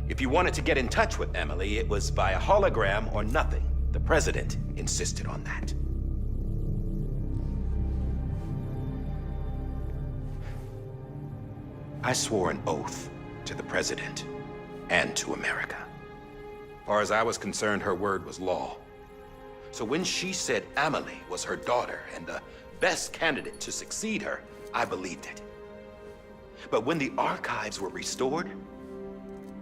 if you wanted to get in touch with Emily, it was via hologram or nothing. The president insisted on that. I swore an oath to the president and to America. As far as I was concerned, her word was law. So when she said Emily was her daughter and the best candidate to succeed her, I believed it. But when the archives were restored,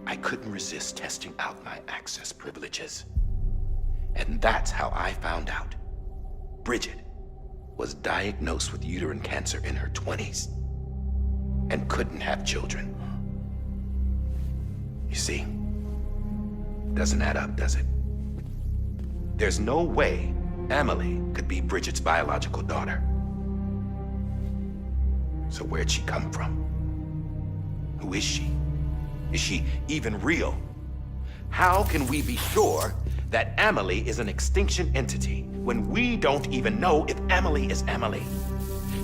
I couldn't resist testing out my access privileges. And that's how I found out Bridget was diagnosed with uterine cancer in her 20s and couldn't have children. You see, doesn't add up, does it? There's no way Emily could be Bridget's biological daughter. So where'd she come from? Who is she? Is she even real? How can we be sure that Emily is an extinction entity when we don't even know if Emily is Emily?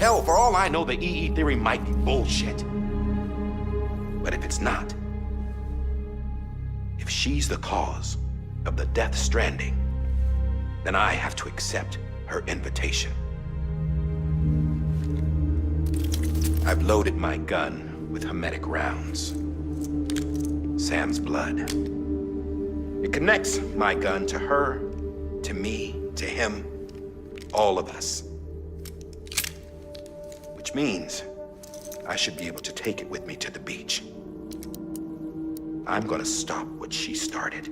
Hell, for all I know, the EE theory might be bullshit. But if it's not, if she's the cause of the death stranding, then I have to accept her invitation. I've loaded my gun with hermetic rounds. Sam's blood. It connects my gun to her, to me, to him, all of us. Which means I should be able to take it with me to the beach. I'm gonna stop what she started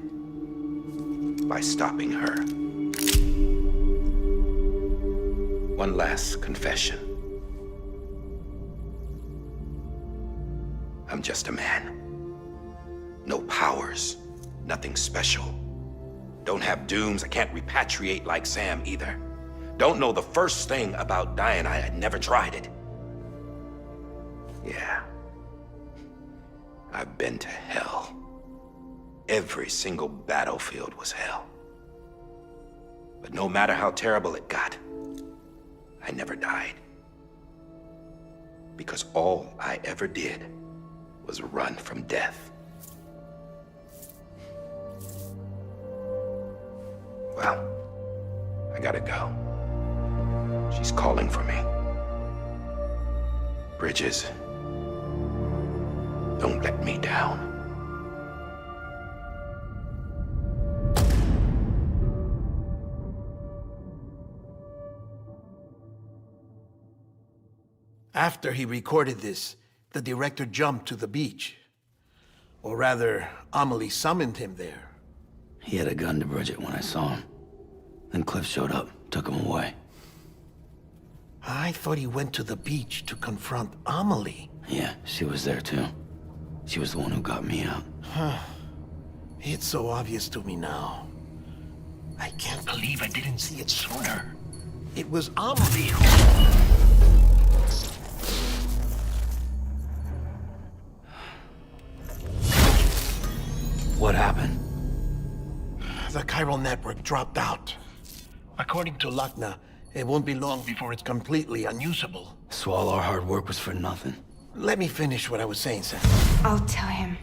by stopping her. One last confession. I'm just a man. No powers, nothing special. Don't have dooms, I can't repatriate like Sam either. Don't know the first thing about dying, I had never tried it. Yeah, I've been to hell. every single battlefield was hell. But no matter how terrible it got, I never died. Because all I ever did was run from death. Well, I gotta go. She's calling for me. Bridges, don't let me down. After he recorded this, the director jumped to the beach. Or rather, Amelie summoned him there. He had a gun to Bridget when I saw him. Then Cliff showed up, took him away. I thought he went to the beach to confront Amelie. Yeah, she was there too. She was the one who got me out. It's so obvious to me now. I can't believe I didn't see it sooner. It was Amelie who... What happened? The chiral network dropped out. According to Luckna, it won't be long before it's completely unusable. So all our hard work was for nothing. Let me finish what I was saying, Sam. I'll tell him.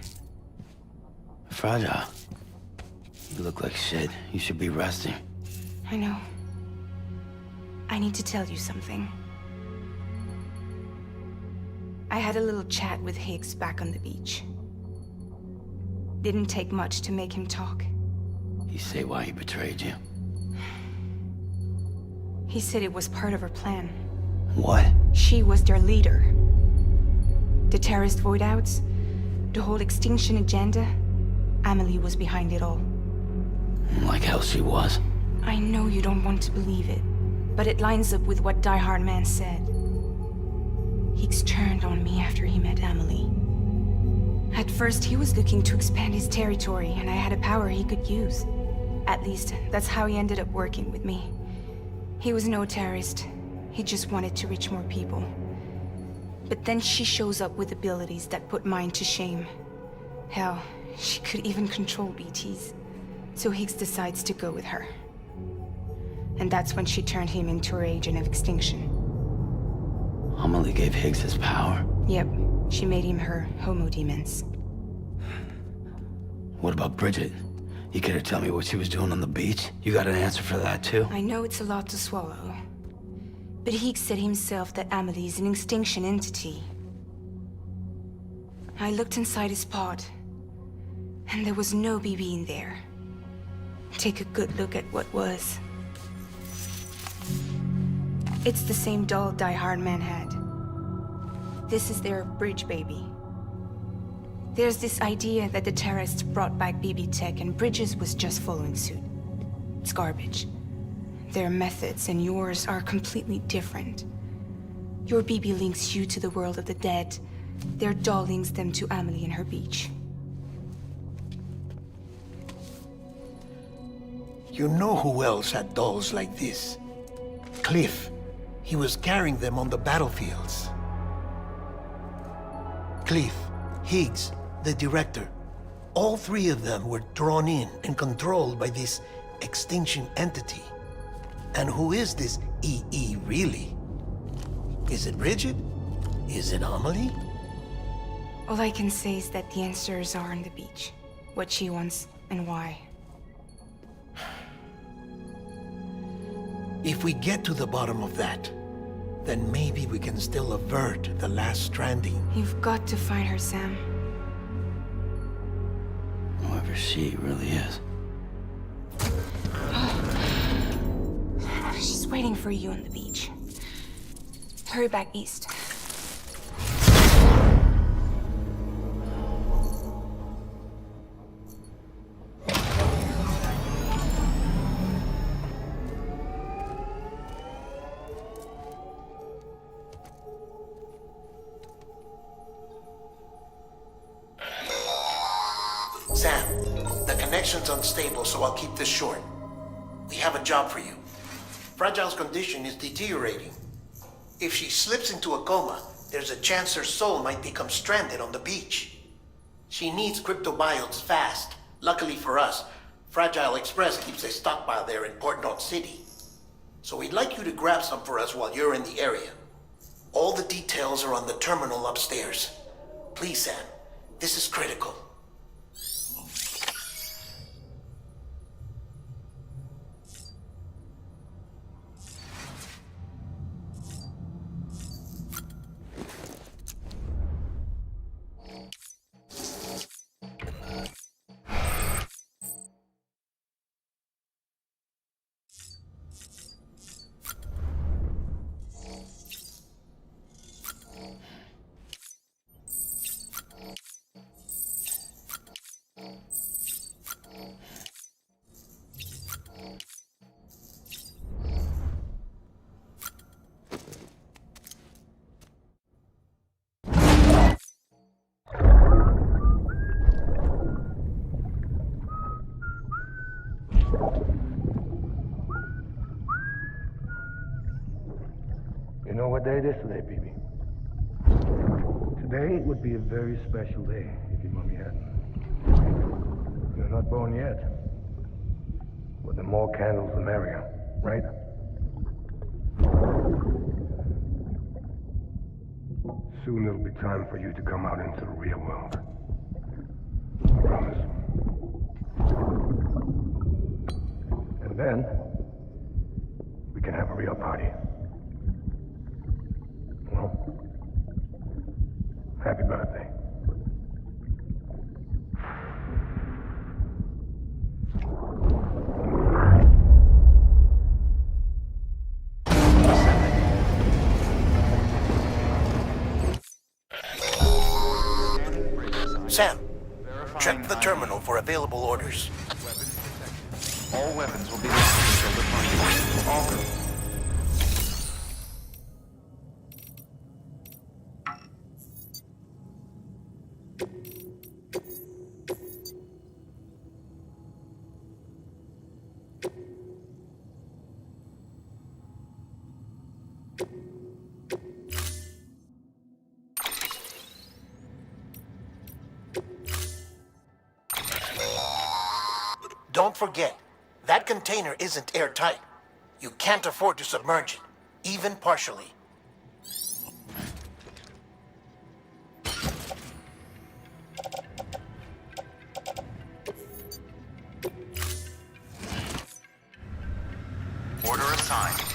Fragile. You look like shit. You should be resting. I know. I need to tell you something. I had a little chat with Higgs back on the beach. Didn't take much to make him talk. You say why he betrayed you? He said it was part of her plan. What? She was their leader. The terrorist voidouts, the whole extinction agenda, Amelie was behind it all. Like hell she was. I know you don't want to believe it, but it lines up with what Die Hard Man said. Higgs turned on me after he met Amelie. At first, he was looking to expand his territory, and I had a power he could use. At least, that's how he ended up working with me. He was no terrorist. He just wanted to reach more people. But then she shows up with abilities that put mine to shame. Hell, she could even control BTs. So Higgs decides to go with her. And that's when she turned him into her agent of extinction. Amelie gave Higgs his power? Yep. She made him her homo demons. What about Bridget? You care to tell me what she was doing on the beach? You got an answer for that too? I know it's a lot to swallow. But Higgs said himself that Amelie is an extinction entity. I looked inside his pod, and there was no BB in there. Take a good look at what was. It's the same doll Die Hard Man had. This is their bridge baby. There's this idea that the terrorists brought back BB tech and Bridges was just following suit. It's garbage. Their methods and yours are completely different. Your BB links you to the world of the dead. Their doll links them to Amelie and her beach. You know who else had dolls like this? Cliff. He was carrying them on the battlefields. Cliff, Higgs, the director. All three of them were drawn in and controlled by this extinction entity. And who is this EE really? Is it Bridget? Is it Amelie? All I can say is that the answers are on the beach. What she wants and why. If we get to the bottom of that, then maybe we can still avert the last stranding. You've got to find her, Sam. Whoever she really is. She's waiting for you on the beach. Hurry back east. Sam, the connection's unstable, so I'll keep this short. We have a job for you. Fragile's condition is deteriorating. If she slips into a coma, there's a chance her soul might become stranded on the beach. She needs cryptobiotes fast, Luckily for us, Fragile Express keeps a stockpile there in Port Knot City. So we'd like you to grab some for us while you're in the area. All the details are on the terminal upstairs. Please, Sam, this is critical. You know what day it is today, BB? Today would be a very special day if your mommy hadn't. You're not born yet. But the more candles, the merrier, right? Soon it'll be time for you to come out into the real world. I promise. And then, we can have a real party. Well, happy birthday. Sam, check the terminal for available orders. All weapons will be locked until departure. All Don't forget, that container isn't airtight. You can't afford to submerge it, even partially. order assigned.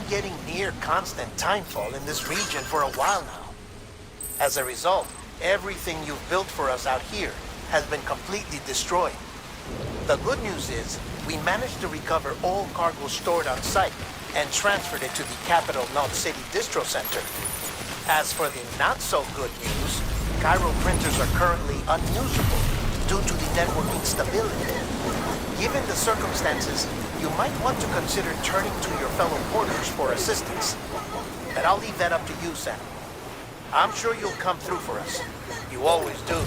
Getting near constant timefall in this region for a while now. As a result, everything you've built for us out here has been completely destroyed. The good news is, we managed to recover all cargo stored on site and transferred it to the Capital Knot City Distro Center. As for the not-so-good news, Cairo printers are currently unusable due to the network instability. Given the circumstances, you might want to consider turning to your fellow porters for assistance. But I'll leave that up to you, Sam. I'm sure you'll come through for us. You always do.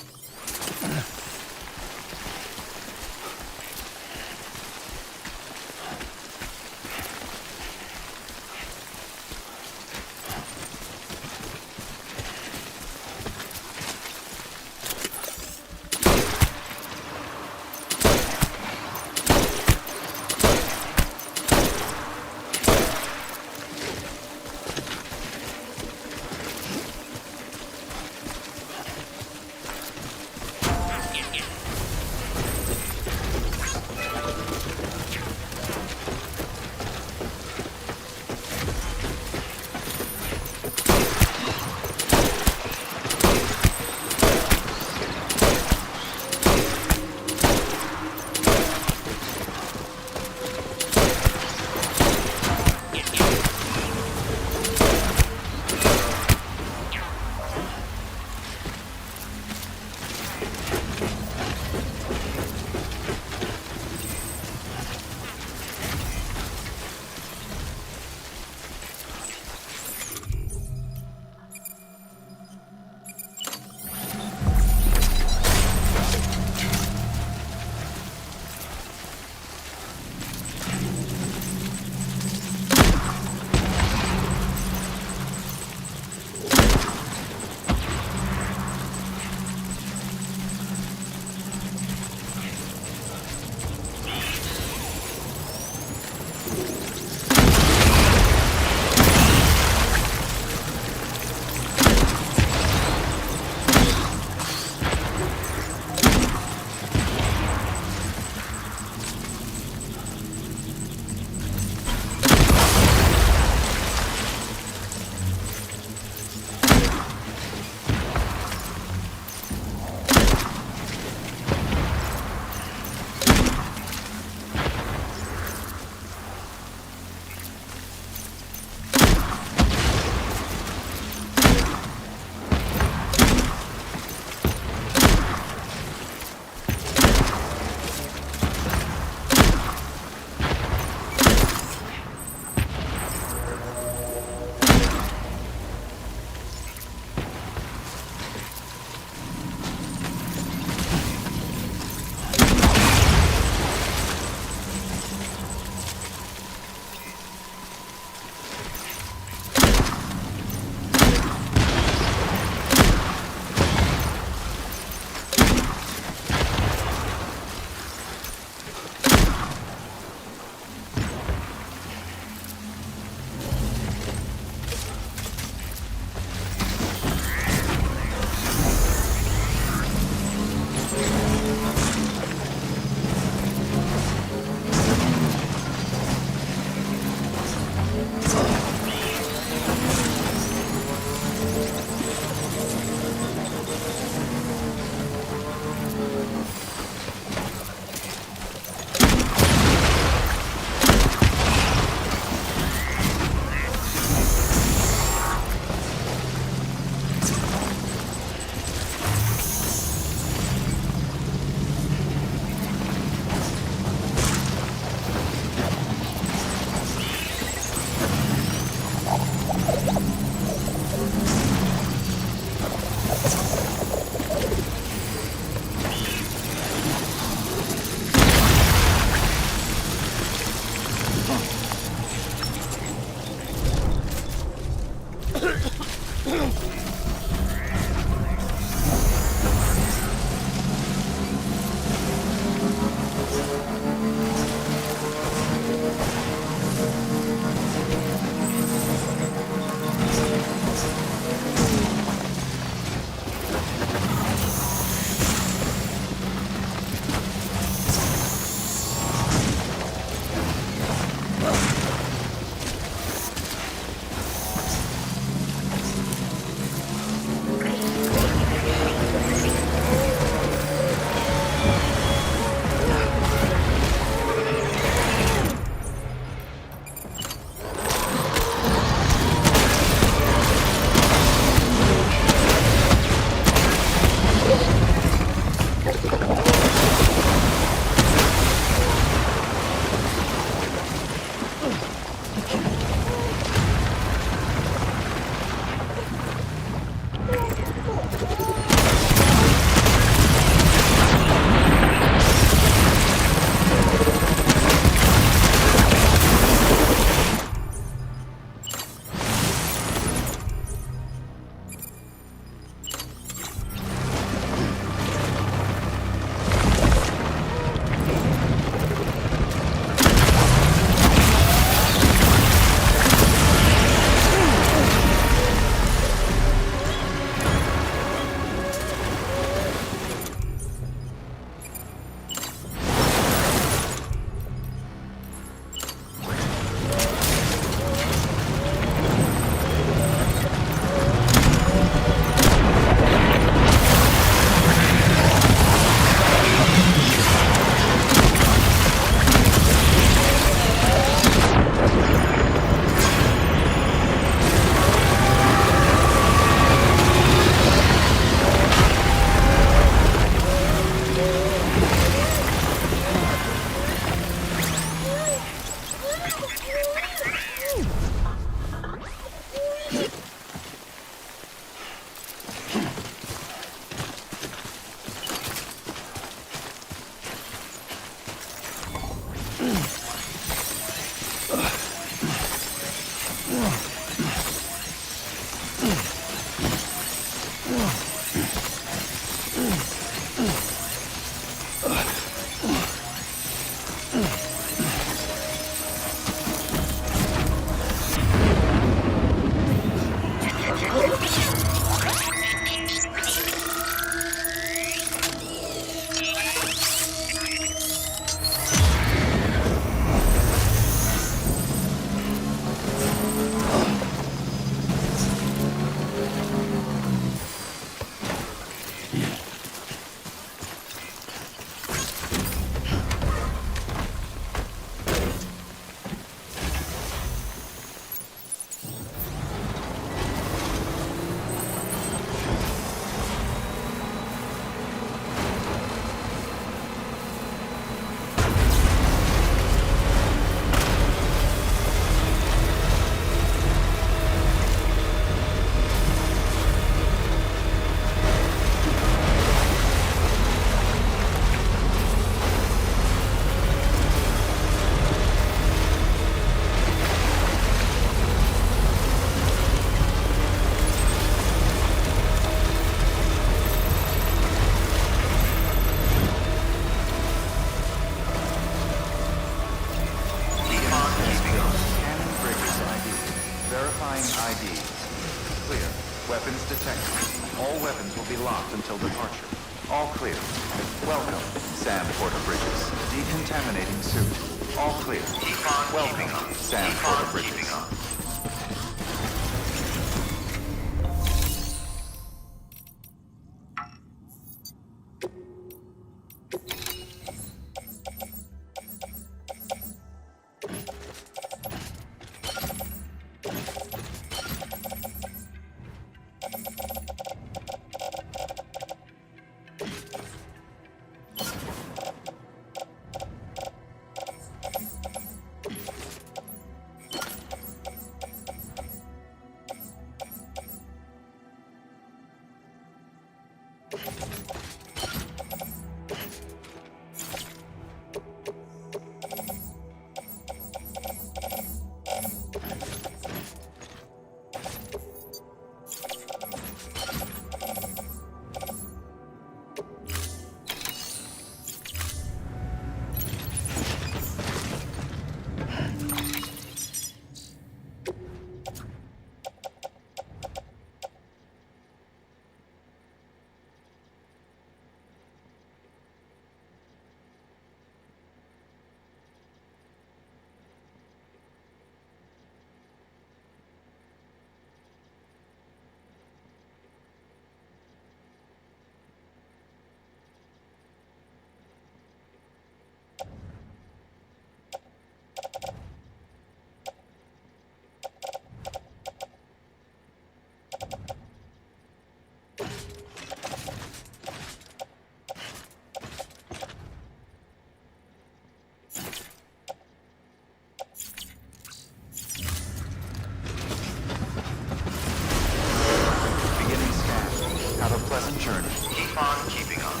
silent journey. Keep on keeping on.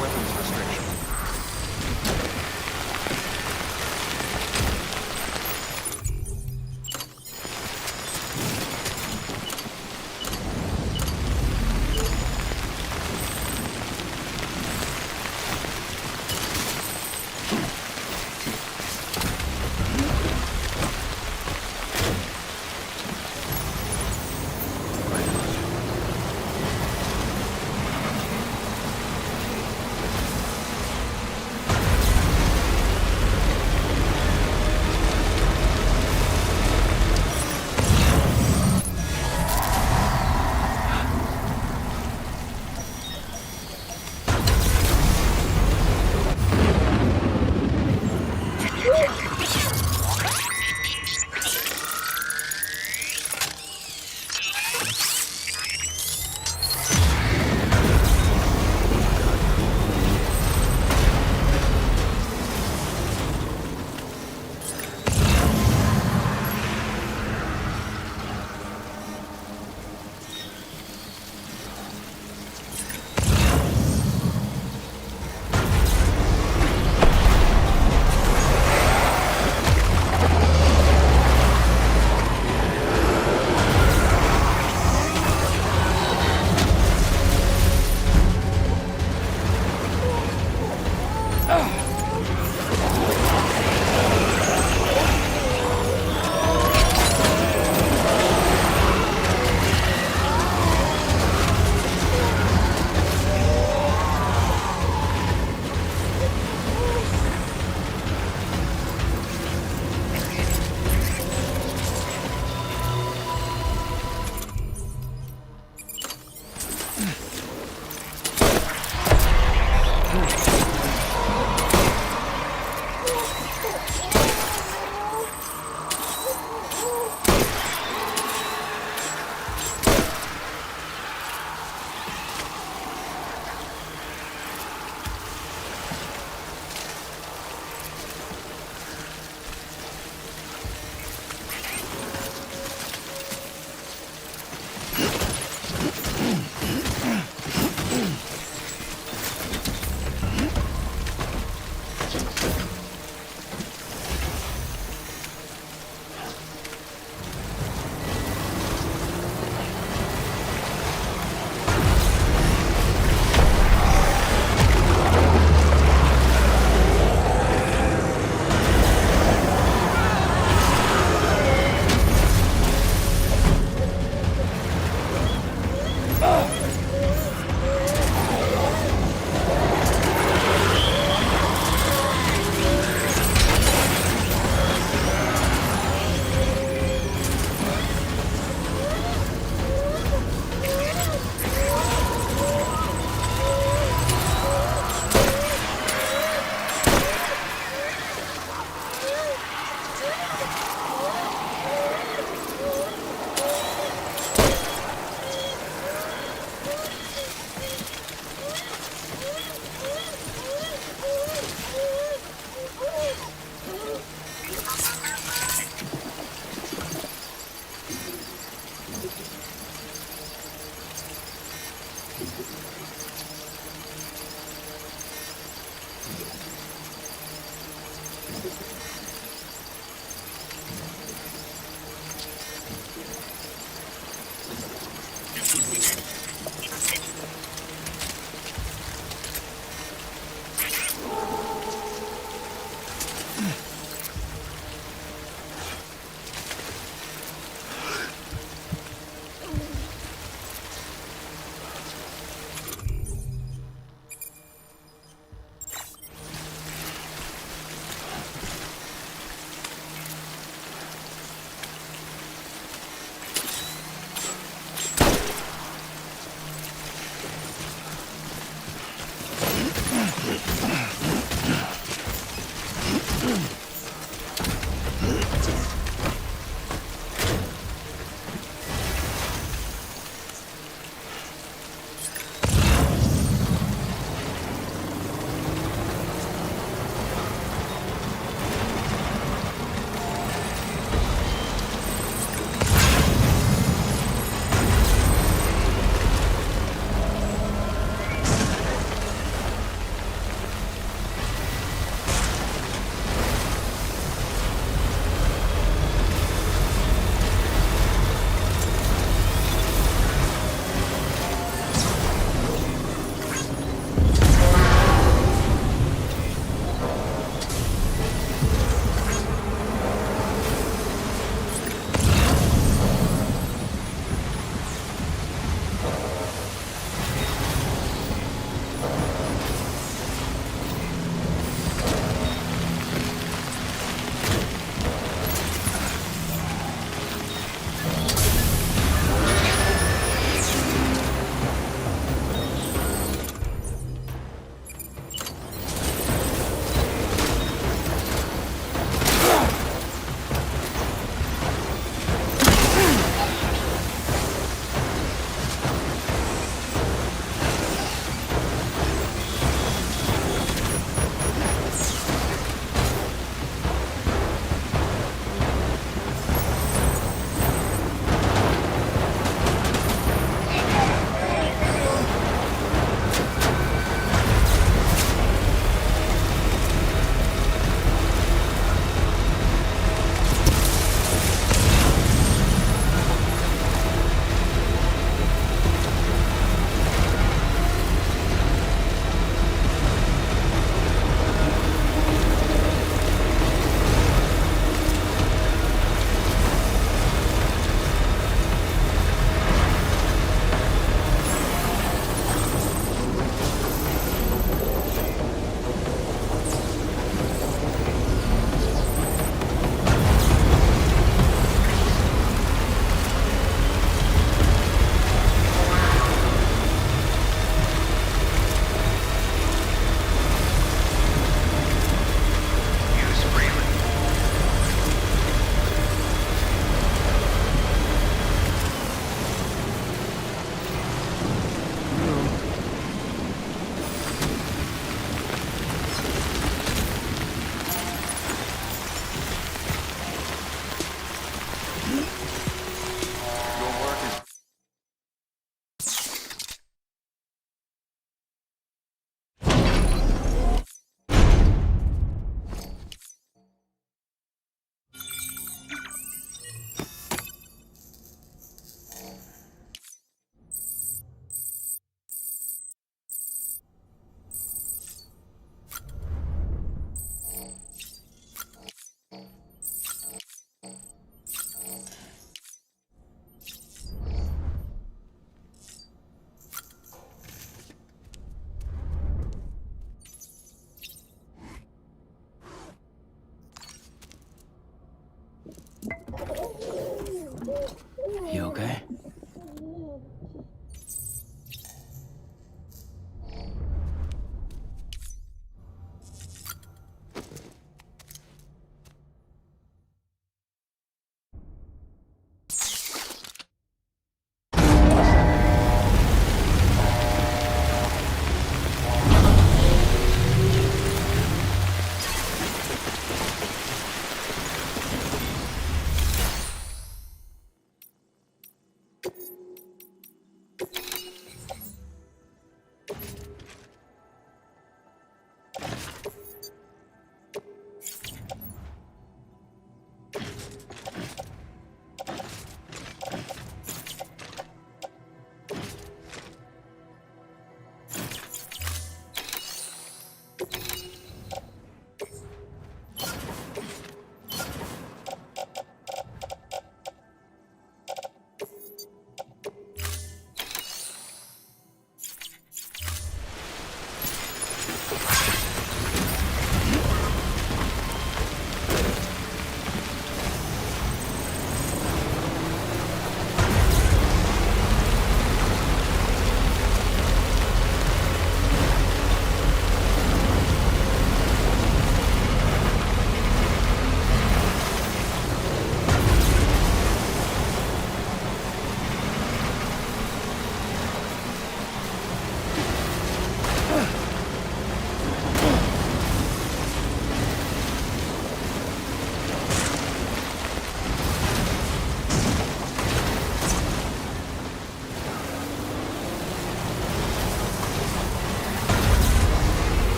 Weapons restriction.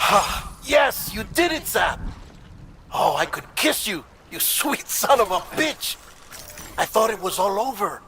Ha! Yes, you did it, Sam! Oh, I could kiss you, you sweet son of a bitch! I thought it was all over.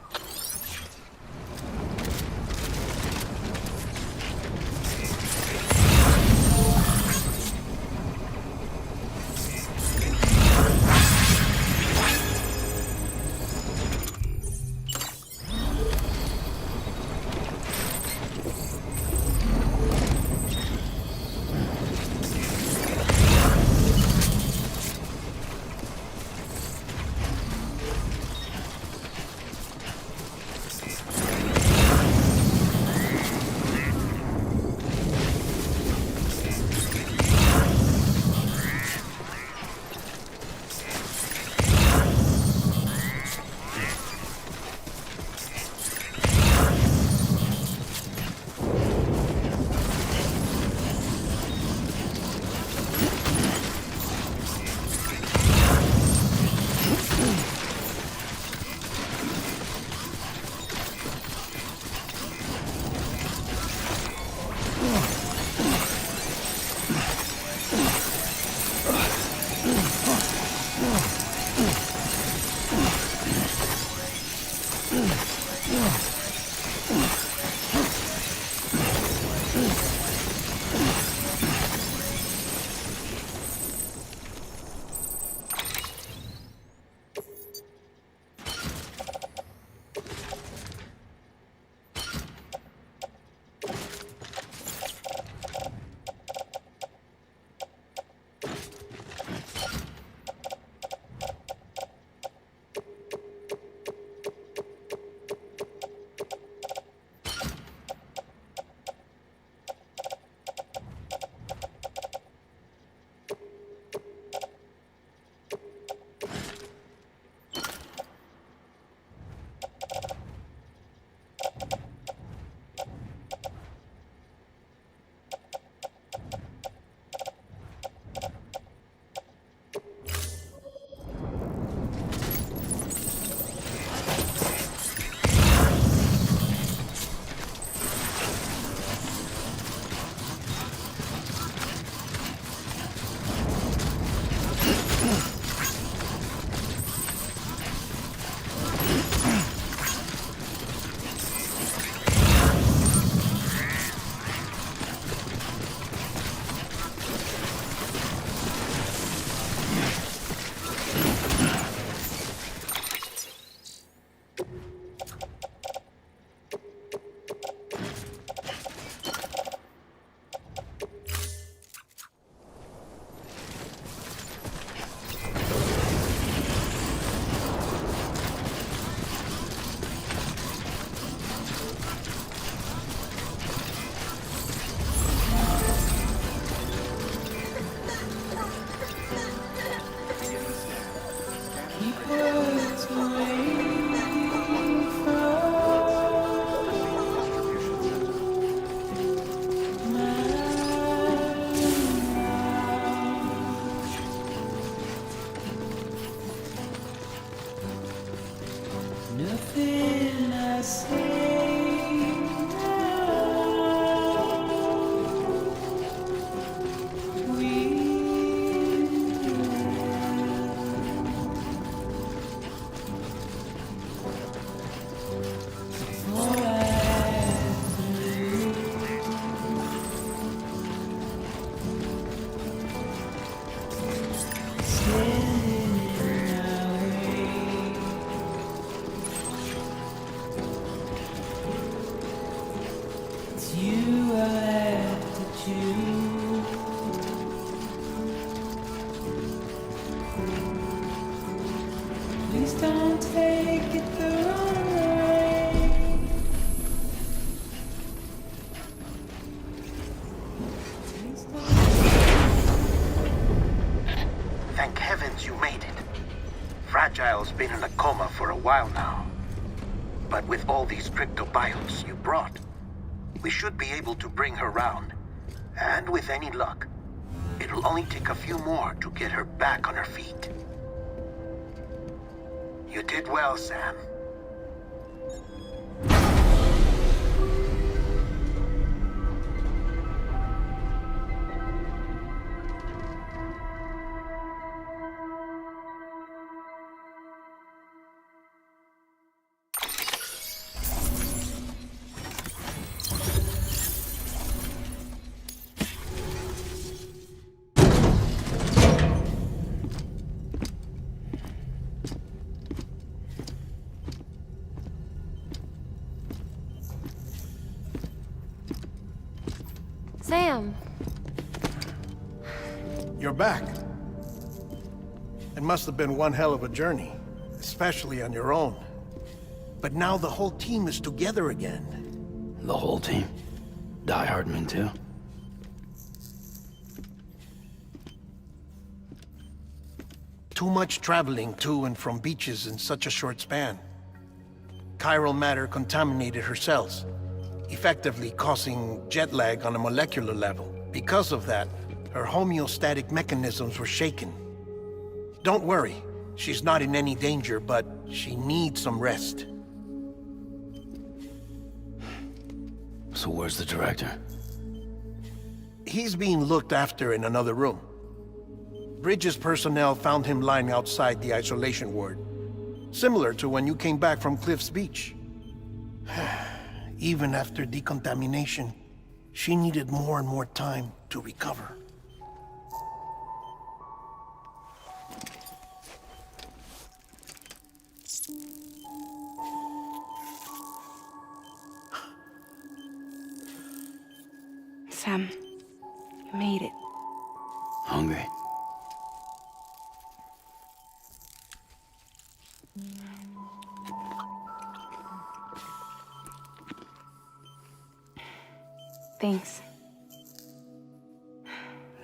Thank heavens you made it. Fragile's been in a coma for a while now. But with all these cryptobiotes you brought, we should be able to bring her round. And with any luck, it'll only take a few more to get her back on her feet. You did well, Sam. Sam. You're back. It must have been one hell of a journey, especially on your own. But now the whole team is together again. The whole team? Die Hardman too? Too much traveling to and from beaches in such a short span. Chiral matter contaminated her cells, effectively causing jet lag on a molecular level. Because of that, her homeostatic mechanisms were shaken. Don't worry, she's not in any danger, but she needs some rest. So where's the director? He's being looked after in another room. Bridges personnel found him lying outside the isolation ward. Similar to when you came back from Cliff's Beach. Even after decontamination, she needed more and more time to recover. Sam, you made it. Hungry? Thanks.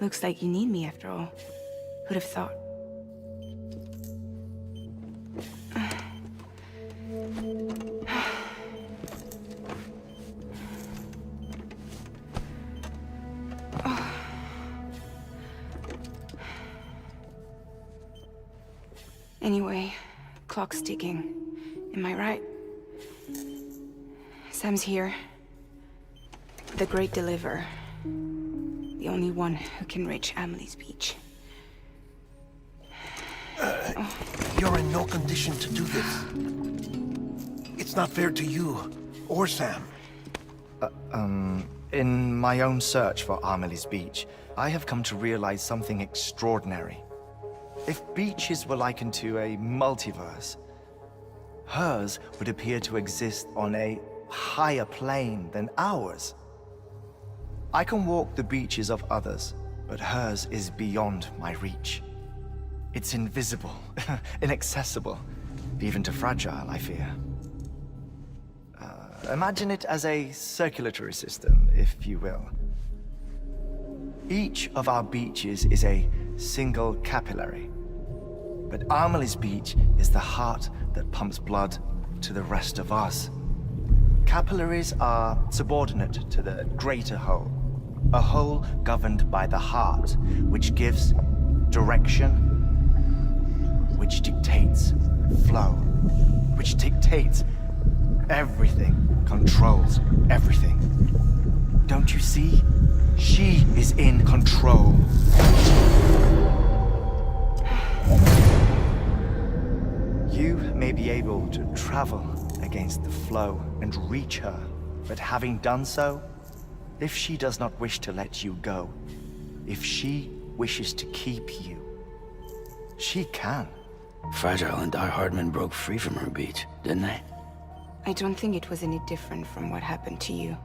Looks like you need me after all. Who'd have thought? Anyway, clock's ticking. Am I right? Sam's here. The Great Deliverer. The only one who can reach Amelie's beach. You're in no condition to do this. It's not fair to you, or Sam. In my own search for Amelie's beach, I have come to realize something extraordinary. If beaches were likened to a multiverse, hers would appear to exist on a higher plane than ours. I can walk the beaches of others, but hers is beyond my reach. It's invisible, inaccessible, even to fragile, I fear. Imagine it as a circulatory system, if you will. Each of our beaches is a single capillary, but Amelie's beach is the heart that pumps blood to the rest of us. Capillaries are subordinate to the greater whole, a whole governed by the heart, which gives direction, which dictates flow, which dictates everything, controls everything. Don't you see? She is in control. You may be able to travel against the flow and reach her, but having done so, if she does not wish to let you go, if she wishes to keep you, she can. Fragile and Die Hardman broke free from her beach, didn't they? I don't think it was any different from what happened to you.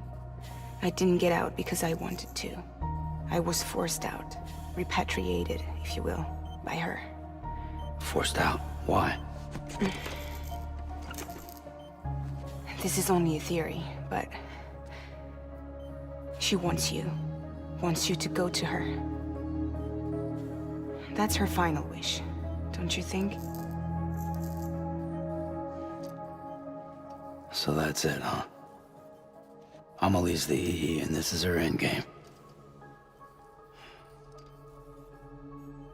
I didn't get out because I wanted to. I was forced out, repatriated, if you will, by her. Forced out? Why? This is only a theory, but she wants you to go to her. That's her final wish, don't you think? So that's it, huh? Amelie's the EE, and this is her endgame.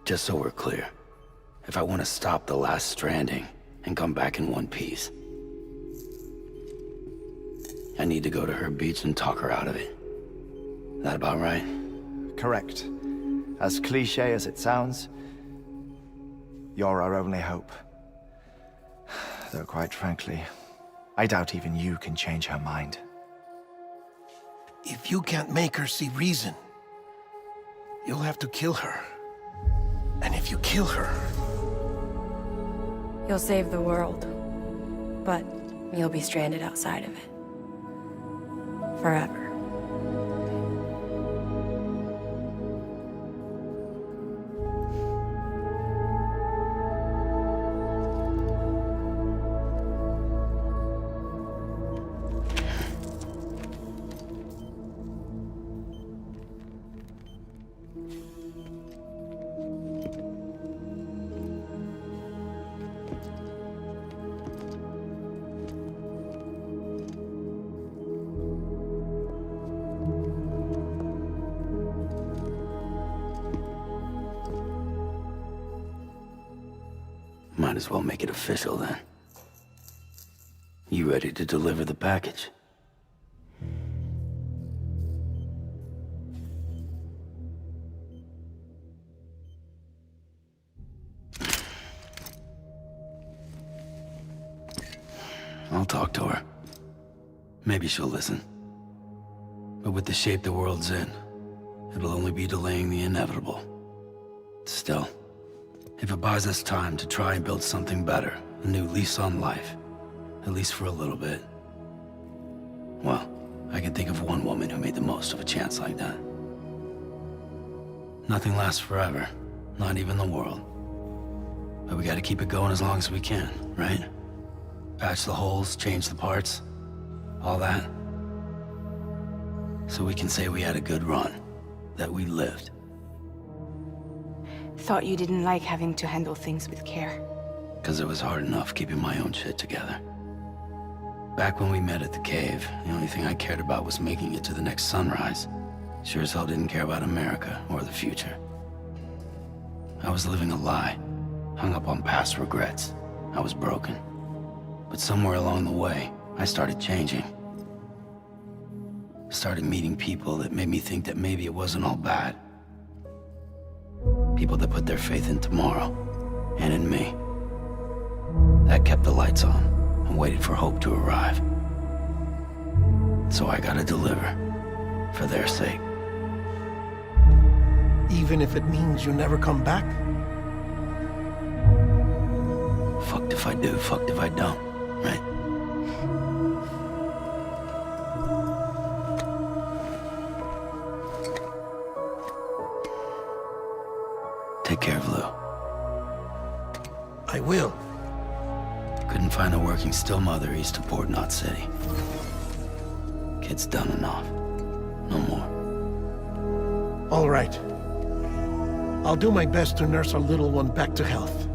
Just so we're clear, if I want to stop the last Stranding and come back in one piece, I need to go to her beach and talk her out of it. That about right? Correct. As cliche as it sounds, you're our only hope. Though quite frankly, I doubt even you can change her mind. If you can't make her see reason, you'll have to kill her. And if you kill her... You'll save the world, but you'll be stranded outside of it. Forever. might as well make it official then. You ready to deliver the package? I'll talk to her. Maybe she'll listen. But with the shape the world's in, it'll only be delaying the inevitable. Still, if it buys us time to try and build something better, a new lease on life, at least for a little bit, well, I can think of one woman who made the most of a chance like that. Nothing lasts forever, not even the world. But we gotta keep it going as long as we can, right? Patch the holes, change the parts, all that. So we can say we had a good run, that we lived. Thought you didn't like having to handle things with care. 'Cause it was hard enough keeping my own shit together. Back when we met at the cave, the only thing I cared about was making it to the next sunrise. Sure as hell didn't care about America or the future. I was living a lie, hung up on past regrets. I was broken. But somewhere along the way, I started changing. Started meeting people that made me think that maybe it wasn't all bad. People that put their faith in tomorrow, and in me. That kept the lights on, and waited for hope to arrive. So I gotta deliver, for their sake. Even if it means you never come back? Fucked if I do, fucked if I don't, right? Take care of Lou. I will. Couldn't find a working still mother east of Port Knot City. Kid's done enough. No more. All right. I'll do my best to nurse our little one back to health.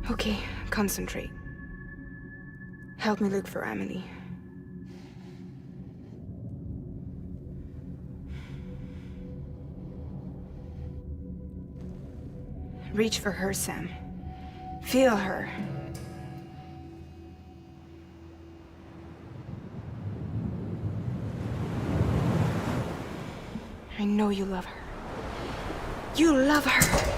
Okay, concentrate. Help me look for Emily. Reach for her, Sam. Feel her. I know you love her. You love her!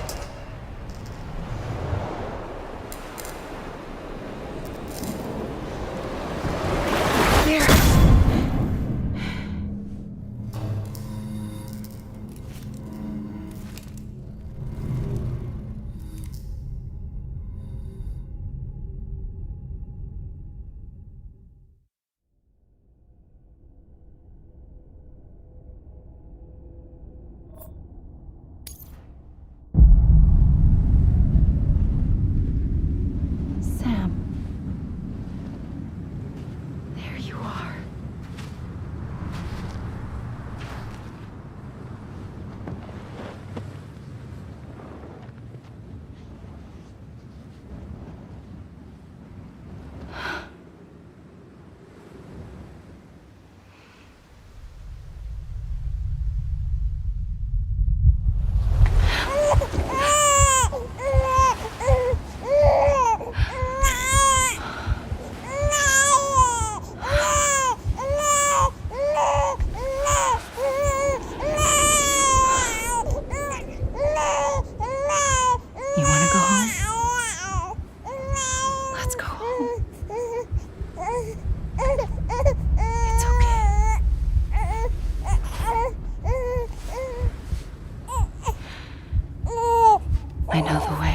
I know the way.